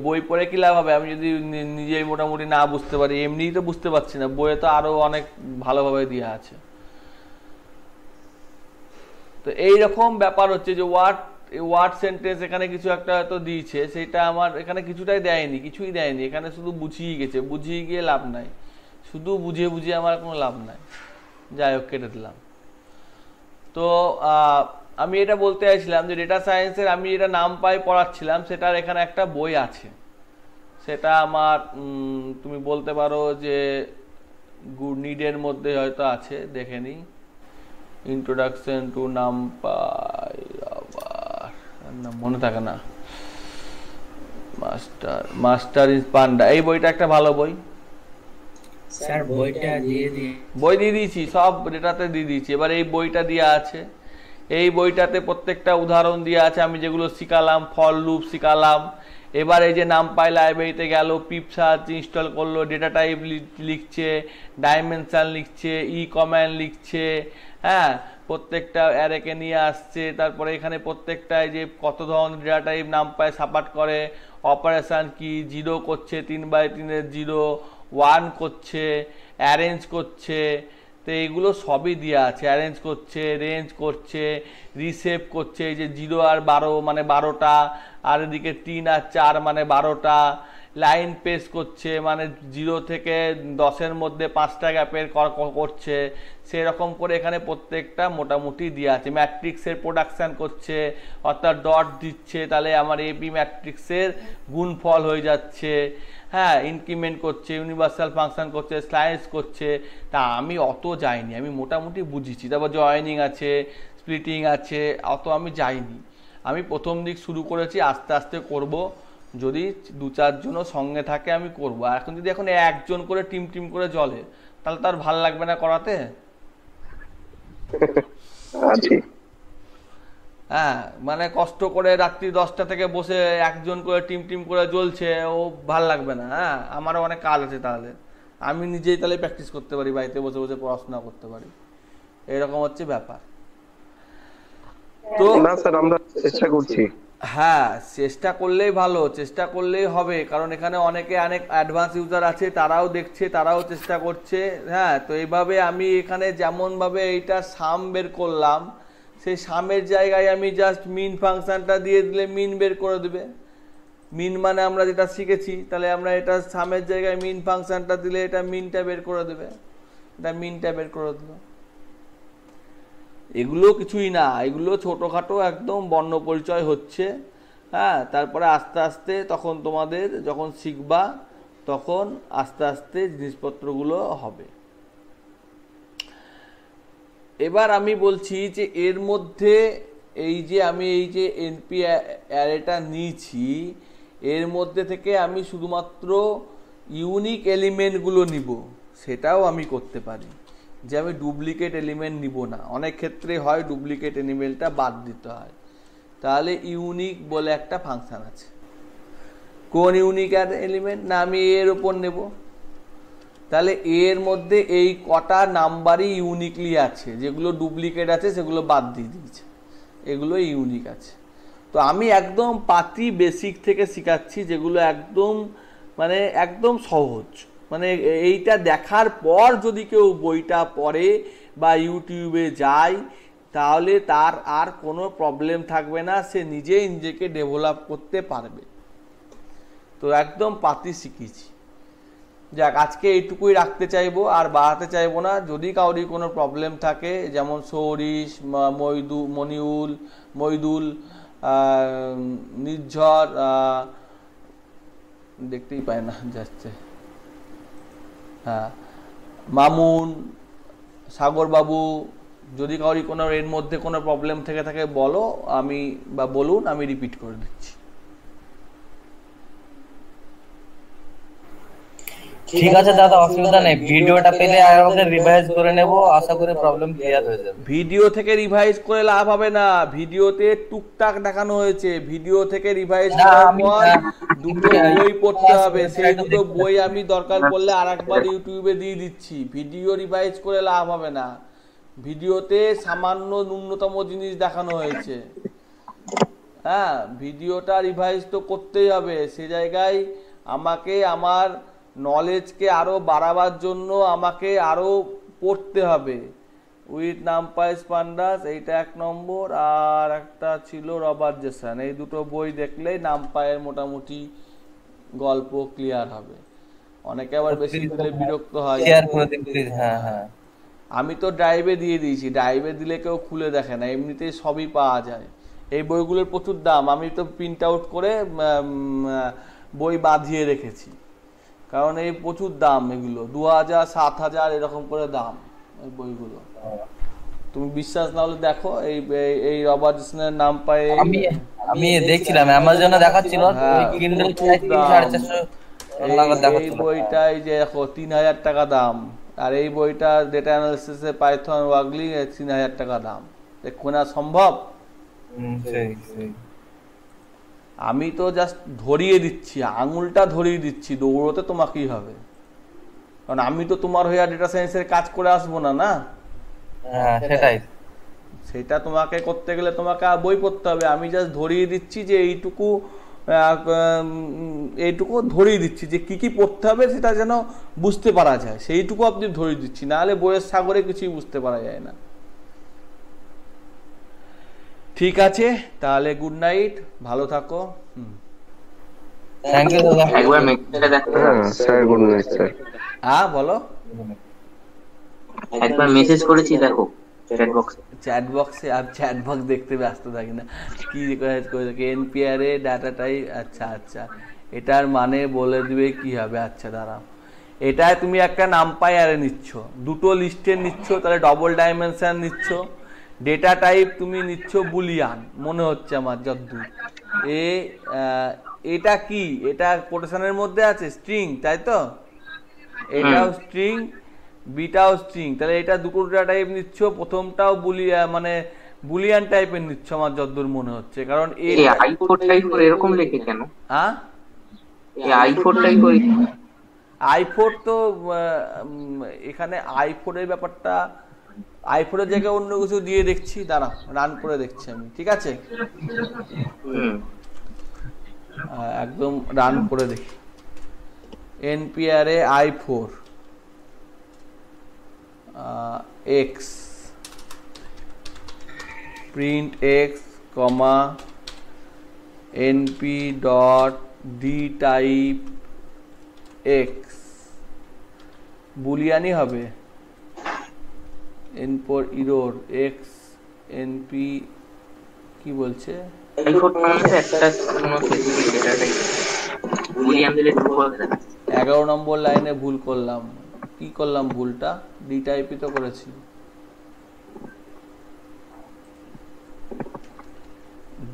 বই পড়ে কি লাভ হবে আমি যদি নিজেই মোটামুটি না বুঝতে পারি? এমনিই তো বুঝতে পারছি না, বইয়ে তো আরো অনেক ভালোভাবে দেওয়া আছে। তো এইরকম ব্যাপার হচ্ছে যে ওয়ার্ড সেন্টেন্স এখানে কিছু একটা হয়তো দিয়েছে, সেটা আমার এখানে কিছুই দেয়নি, এখানে শুধু বুঝিয়ে গেছে, বুঝিয়ে গিয়ে লাভ নাই, শুধু বুঝিয়ে আমার কোনো লাভ নাই। যাই হোক, কেটে দিলাম। তো আমি এটা বলতে চাইছিলাম যে ডেটা সায়েন্সের আমি যেটা নামপাই পড়াচ্ছিলাম সেটার এখানে একটা বই আছে, সেটা আমার তুমি বলতে পারো যে গুড নিডের মধ্যে হয়তো আছে, দেখে নিই। ইন্ট্রোডাকশন টু নামপাই, আবার মনে থাকে না, মাস্টার ইজ পান্ডা, এই বইটা একটা ভালো বই। স্যার বইটা বই দিয়ে দিয়েছি, সব ডেটাতে দিয়ে দিয়েছি। এবার এই বইটা দেওয়া আছে, এই বইটাতে প্রত্যেকটা উদাহরণ দেওয়া আছে, আমি যেগুলো শিখালাম, ফর লুপ শিখালাম। এবার এই যে নামপাই লাইব্রেরিতে গেল, পিপ সার্চ ইনস্টল করলো, ডেটা টাইপ লিখছে, ডাইমেনশন লিখছে, কমান্ড লিখছে, হ্যাঁ, প্রত্যেকটা অ্যারেকে নিয়ে আসছে। তারপরে এখানে প্রত্যেকটা যে কত ধরনের ডেটা টাইপ নামপাই সাপোর্ট করে, অপারেশন কি, 0 করছে, 3x3 0, 1 করছে, অ্যারেঞ্জ করছে, তো এইগুলো সবই দেওয়া আছে। অ্যারেঞ্জ করছে, রেঞ্জ করছে, রিসেভ করছে, এই যে 0 আর 12 মানে 12টা, আর এদিকে 3 আর 4 মানে 12টা, লাইন পেস করছে মানে 0 থেকে 10-এর মধ্যে 5টা গ্যাপের করছে, সেরকম করে এখানে প্রত্যেকটা মোটামুটি দেওয়া আছে। ম্যাট্রিক্সের প্রোডাকশান করছে, অর্থাৎ ডট দিচ্ছে, তাহলে আমার এবি ম্যাট্রিক্সের গুণফল হয়ে যাচ্ছে, হ্যাঁ, ইনক্রিমেন্ট করছে, ইউনিভার্সাল ফাংশন করছে, স্লাইস করছে। তা আমি অত যাইনি, আমি মোটামুটি বুঝেছি। তারপর জয়েনিং আছে, স্প্লিটিং আছে, অত আমি যাইনি। আমি প্রথম দিক শুরু করেছি, আস্তে আস্তে করব, যদি 2-4 জনও সঙ্গে থাকে আমি করব। আর এখন যদি এখন একজন করে টিম করে চলে তাহলে তার ভাল লাগবে না করাতে। হ্যাঁ, মানে কষ্ট করে রাত্রি 10টা থেকে বসে একজন করে টিম করে জ্বলছে, ও ভাল লাগবে না। হ্যাঁ, আমারও অনেক কাজ আছে, তাহলে আমি নিজেই তাহলে প্র্যাকটিস করতে পারি, বাড়িতে বসে বসে পড়াশোনা করতে পারি, এরকম হচ্ছে ব্যাপার। তো না স্যার, আমরা চেষ্টা করছি। হ্যাঁ, চেষ্টা করলেই ভালো, চেষ্টা করলেই হবে, কারণ এখানে অনেক অ্যাডভান্স ইউজার আছে, তারাও দেখছে, তারাও চেষ্টা করছে। হ্যাঁ, তো এইভাবে আমি এখানে যেমনভাবে এইটা সাম বের করলাম, সেই সামের জায়গায় আমি জাস্ট মিন ফাংশনটা দিয়ে দিলে মিন বের করে দেবে। মিন মানে আমরা যেটা শিখেছি, তাহলে আমরা এটা সামের জায়গায় মিন ফাংশনটা দিলে এটা মিনটা বের করে দেবে, এটা মিনটা বের করে দিল। এগুলো কিছুই না, এগুলো ছোটোখাটো একদম বর্ণ পরিচয় হচ্ছে। হ্যাঁ, তারপরে আস্তে আস্তে তখন তোমাদের যখন শিখবা তখন আস্তে আস্তে জিনিসপত্রগুলো হবে। এবার আমি বলছি যে এর মধ্যে এই যে আমি এই যে এনপি অ্যারেটা নিয়েছি, এর মধ্যে থেকে আমি শুধুমাত্র ইউনিক এলিমেন্টগুলো নিব, সেটাও আমি করতে পারি। যে আমি ডুপ্লিকেট এলিমেন্ট নিব না, অনেক ক্ষেত্রে হয় ডুপ্লিকেট এলিমেন্টটা বাদ দিতে হয়। তাহলে ইউনিক বলে একটা ফাংশন আছে। কোন ইউনিক এলিমেন্ট না, আমি এর উপর নেব। তাহলে এর মধ্যে এই কটা নাম্বারই ইউনিকলি আছে, যেগুলো ডুপ্লিকেট আছে সেগুলো বাদ দিয়ে দিয়েছে, এগুলো ইউনিক আছে। তো আমি একদম পাতি বেসিক থেকে শেখাচ্ছি, যেগুলো একদম মানে একদম সহজ। মানে এইটা দেখার পর যদি কেউ বইটা পড়ে বা ইউটিউবে যায়, তাহলে তার আর কোনো প্রবলেম থাকবে না, সে নিজেই নিজেকে ডেভেলপ করতে পারবে। তো একদম পাতি শিখিয়েছি। যাক, আজকে এইটুকুই রাখতে চাইবো, আর বাড়াতে চাইবো না। যদি কাউরি কোনো প্রবলেম থাকে, যেমন সৌরিশ, মইদুল, নির্ঝর, দেখতেই পায় না যাচ্ছে, হ্যাঁ, মামুন, সাগরবাবু, যদি কাউরি কোনো এর মধ্যে কোনো প্রবলেম থেকে থাকে বলো, আমি বা বলুন, আমি রিপিট করে দিচ্ছি। ঠিক আছে দাদা, অসুবিধা নেই। ভিডিওটা পেলে আর আমাদের রিভাইজ করে নেব, আশা করি প্রবলেম ক্লিয়ার হয়ে যাবে। ভিডিও থেকে রিভাইজ করে লাভ হবে না, ভিডিওতে টুকটাক দেখানো হয়েছে। ভিডিও থেকে রিভাইজ করার পর দুটো বই পড়তে হবে, সেই দুটো বই আমি দরকার পড়লে আরেকবার ইউটিউবে দিয়ে দিচ্ছি। ভিডিও রিভাইজ করে লাভ হবে না, ভিডিওতে সামান্য ন্যূনতম জিনিস দেখানো হয়েছে। হ্যাঁ, ভিডিওটা রিভাইজ তো করতেই হবে। সে জায়গায় আমাকে আমার নলেজকে আরও বাড়াবার জন্য আমাকে আরও পড়তে হবে। উইথ নামপাইস পান্ডাস, এইটা 1 নম্বর, আর একটা ছিল রবার্ট জেসন। এই দুটো বই দেখলেই নামপায়ের মোটামুটি গল্প ক্লিয়ার হবে। অনেকে আবার বেশি দিলে বিরক্ত হয়। আমি তো ড্রাইভে দিয়ে দিয়েছি, ড্রাইভে দিলে কেউ খুলে দেখে না, এমনিতেই সবই পাওয়া যায়। এই বইগুলোর প্রচুর দাম, আমি তো প্রিন্ট আউট করে বই বাঁধিয়ে রেখেছি, কারণ এই প্রচুর দাম। এগুলো 2000, 7000 এরকম করে দাম এই বইগুলো। তুমি বিশ্বাস না হলে দেখো, এই রবার্ট জেসনের নাম পায়, আমি দেখছিলাম অ্যামাজনে দেখাচ্ছিল, কিন্ডল 450 এই বইটা এই যে দেখো 3000 টাকা দাম। আর এই বইটা ডেটা অ্যানালিসিসে পাইথন ওয়াগলি 3000 টাকা দাম। দেখো না সম্ভব? আমি তো জাস্ট ধরিয়ে দিচ্ছি, আঙুলটা ধরিয়ে দিচ্ছি, দৌড়তে তোমাকেই হবে, কারণ আমি তো তোমার হয়ে ডেটা সায়েন্সের কাজ করে আসবো না, না? সেটাই, সেটা তোমাকে করতে গেলে তোমাকে বই পড়তে হবে। আমি জাস্ট ধরিয়ে দিচ্ছি যে এইটুকু ধরিয়ে দিচ্ছি যে কি কি পড়তে হবে, সেটা যেন বুঝতে পারা যায়, সেইটুকু আপনি ধরিয়ে দিচ্ছি। নাহলে বইয়ের সাগরে কিছুই বুঝতে পারা যায় না। ঠিক আছে, তাহলে গুড নাইট, ভালো থাকো। থ্যাংক ইউ দাদা। একবার মেসেজটা দেখো স্যার, গুড নাইট স্যার। হ্যাঁ বলো। একবার মেসেজ করেছি, দেখো চ্যাট বক্সে। চ্যাট বক্সে? আর চ্যাট বক্স দেখতে ব্যস্ত থাকি না। কি করেছে এনপিআর এ ডাটাটাই? আচ্ছা আচ্ছা, এটার মানে বলে দিবে কি হবে। আচ্ছা দাঁড়াও, এটায় তুমি একটা নামপাই অ্যারে নিচ্ছ, দুটো লিস্টের নিচ্ছ, তাহলে ডবল ডাইমেনশন নিচ্ছ। ডেটা টাইপ তুমি নিচ্ছ বুলিয়ান, মনে হচ্ছে আমার যদ্দূর। এটা কি? এটা কোটেশনের মধ্যে আছে স্ট্রিং, তাই তো? এটাও স্ট্রিং, বিটাও স্ট্রিং। তাহলে এটা দুটো ডেটা টাইপ নিচ্ছ, প্রথমটাও মানে বুলিয়ান টাইপের নিচ্ছ আমার যদ্দূর মনে হচ্ছে, কারণ i4 টাইপের এরকম লেখে কেন? হ্যাঁ, i4 টাইপের, i4 তো এখানে i4 এর ব্যাপারটা, i4 এর জায়গায় অন্য কিছু দিয়ে দেখছি, দাঁড়া রান করে দেখছি আমি। ঠিক আছে, একদম রান করে দেখি। npr এ i4 x print x comma np dot d type x বুলিয়ানই হবে। এরপর ইরোর x np কি বলছে? i4 মানে একটা কোনো স্পেসিফিক ডেটা টাইপ বুলিয়ান দিলে ট্রু হবে না। 11 নম্বর লাইনে ভুল করলাম। কি করলাম ভুলটা? ডি টাইপই তো করেছি।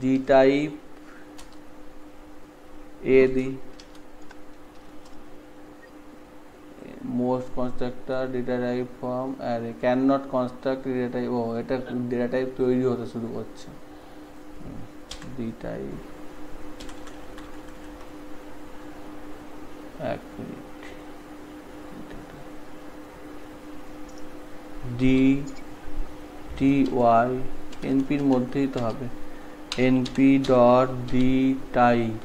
D type A the most constructor data type from array cannot construct data type ও এটা ডেটা টাইপ তৈরি হতে শুরু করছে ডি টাইপ এক মিনিট ডি টি ওয়াই এনপির মধ্যেই তো হবে এনপি ডট ডি টাইপ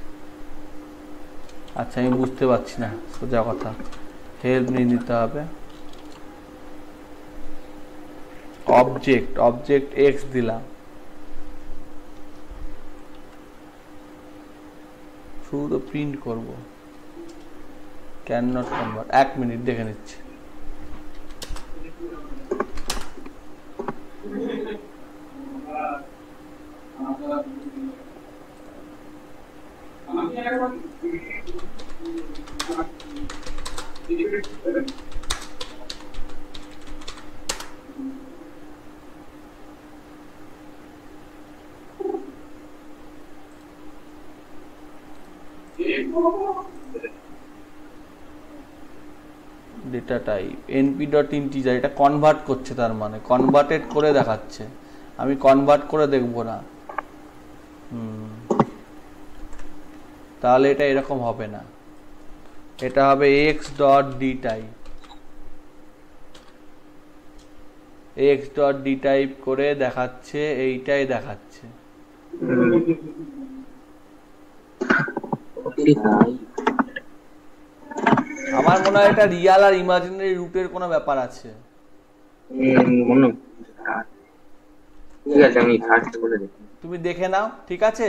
আচ্ছা আমি বুঝতে পারছি না সোজা কথা হেল্প নিয়ে নিতে হবে অবজেক্ট এক্স দিলাম শুধু তো প্রিন্ট করবো ক্যান নট কনভার্ট এক মিনিট দেখে নিচ্ছি data type NP dot integer এটা কনভার্ট করছে তার মানে কনভার্টেড করে দেখাচ্ছে আমি কনভার্ট করে দেখব না তাহলে এটা এরকম হবে না এটা হবে x dot D type x dot D type করে দেখাচ্ছে এইটাই দেখাচ্ছে আমার মনে হয় এটা রিয়াল আর ইমাজিনারি রুটের কোনো ব্যাপার আছে ঠিক আছে আমি সার্চ করে দেখি তুমি দেখে নাও ঠিক আছে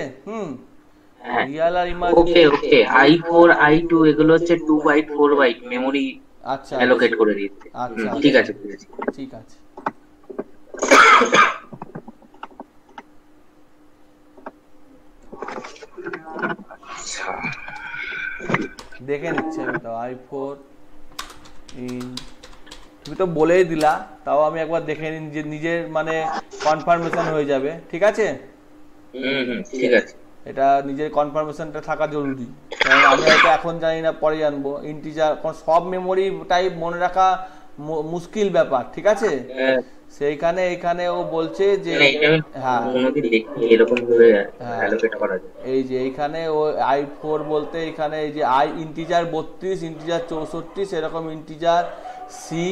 রিয়াল আর ইমাজিনারি ওকে i4 i2 এগুলো হচ্ছে 2 বাইট 4 বাইট মেমরি আচ্ছা অ্যালোকেট করে দিতে আচ্ছা ঠিক আছে ঠিক আছে দেখে নিচ্ছি আমি তো i4 ইন তুমি তো বলেই দিলা তাও আমি একবার দেখে নিন যে নিজের মানে কনফার্মেশন হয়ে যাবে ঠিক আছে ঠিক আছে এটা নিজের কনফার্মেশনটা থাকা জরুরি কারণ আমি হয়তো এখন জানি না পরে জানবো ইন্টিজার সব মেমোরি টাইপ মনে রাখা মুশকিল ব্যাপার ঠিক আছে সেইখানে এখানে ও বলছে যে হ্যাঁ এরকম ভাবে অ্যালোকেট করা যায় এই যে এইখানে ও i4 বলতে এখানে এই যে i ইন্টিজার 32 ইন্টিজার 64 এরকম ইন্টিজার সি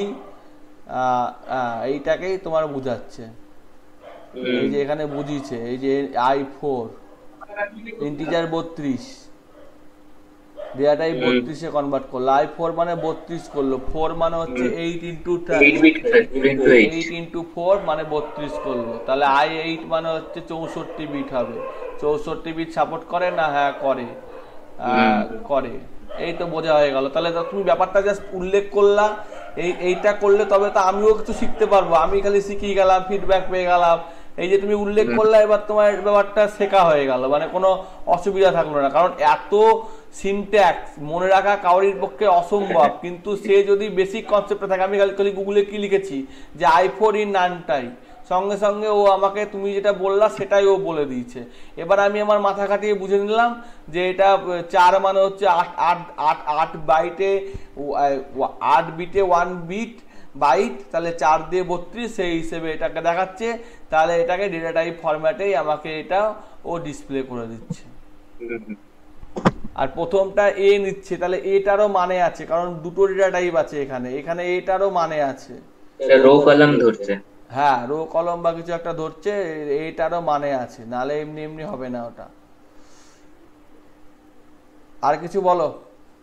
এইটাকেই তোমার বুঝাচ্ছে এই যে এখানে বুঝিয়েছে এই যে i4 ইন্টিজার 32 ডেটা টাইপ 32 এ কনভার্ট করলো i4 মানে 32 করলো 4 মানে হচ্ছে 8 ইনটু 4 মানে 32 করলো তাহলে i8 মানে হচ্ছে 64 বিট হবে 64 বিট সাপোর্ট করে না হ্যাঁ করে এই তো বোঝা হয়ে গেল তাহলে তুমি ব্যাপারটা জাস্ট উল্লেখ করলা এইটা করলে তবে তো আমিও কিছু শিখতে পারবো আমি খালি শিখিয়ে গেলাম ফিডব্যাক পেয়ে গেলাম এই যে তুমি উল্লেখ করলে এবার তোমার ব্যাপারটা শেখা হয়ে গেল মানে কোনো অসুবিধা থাকলো না কারণ এত সিনট্যাক্স মনে রাখা কাউরির পক্ষে অসম্ভব কিন্তু সে যদি বেসিক কনসেপ্টে থাকে আমি খালি গুগলে কি লিখেছি যে i4 ইন নানটাই সঙ্গে সঙ্গে ও আমাকে তুমি যেটা বললা সেটাই ও বলে দিয়েছে এবার আমি আমার মাথা খাটিয়ে বুঝে নিলাম যে এটা 4 মানে হচ্ছে 8 বাইটে 8 বিটে 1 বিট বাইট তাহলে 4 দিয়ে 32 সেই হিসেবে এটাকে দেখাচ্ছে তাহলে এটাকে ডেটা টাইপ ফরম্যাটেই আমাকে এটা ও ডিসপ্লে করে দিচ্ছে আর প্রথমটা এ নিচ্ছে তাহলে এটারও মানে আছে কারণ দুটো ডেটা টাইপ আছে এখানে এটারও মানে আছে রো কলাম ধরছে হ্যাঁ রো কলম বা কিছু একটা ধরছে এটারও মানে আছে নালে এমনি হবে না ওটা আর কিছু বলো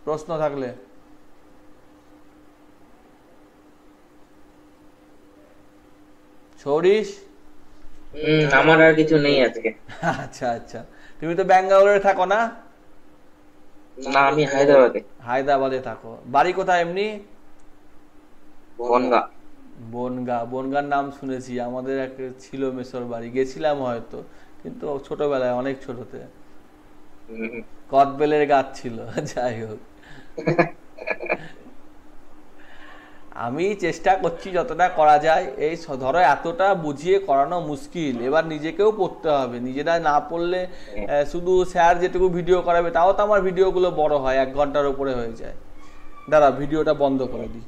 প্রশ্ন থাকলে সরিস আমার আর কিছু নেই আজকে আচ্ছা তুমি তো ব্যাঙ্গালোরে থাকো না না আমি হায়দ্রাবাদে থাকো বাড়ি কোথায় এমনি বনগাঁ নাম শুনেছি আমাদের এক ছিল মেসর বাড়ি গেছিলাম হয়তো কিন্তু ছোটবেলায় অনেক ছোটতে কদবেলের গাছ ছিল যাই হোক আমি চেষ্টা করছি যতটা করা যায়। এই ধরো এতটা বুঝিয়ে করানো মুশকিল, এবার নিজেকেও পড়তে হবে। নিজেরা না পড়লে শুধু স্যার যেটুকু ভিডিও করাবে, তাও তো আমার ভিডিওগুলো বড় হয়, 1 ঘন্টার উপরে হয়ে যায়। দাঁড়া ভিডিওটা বন্ধ করে দিই।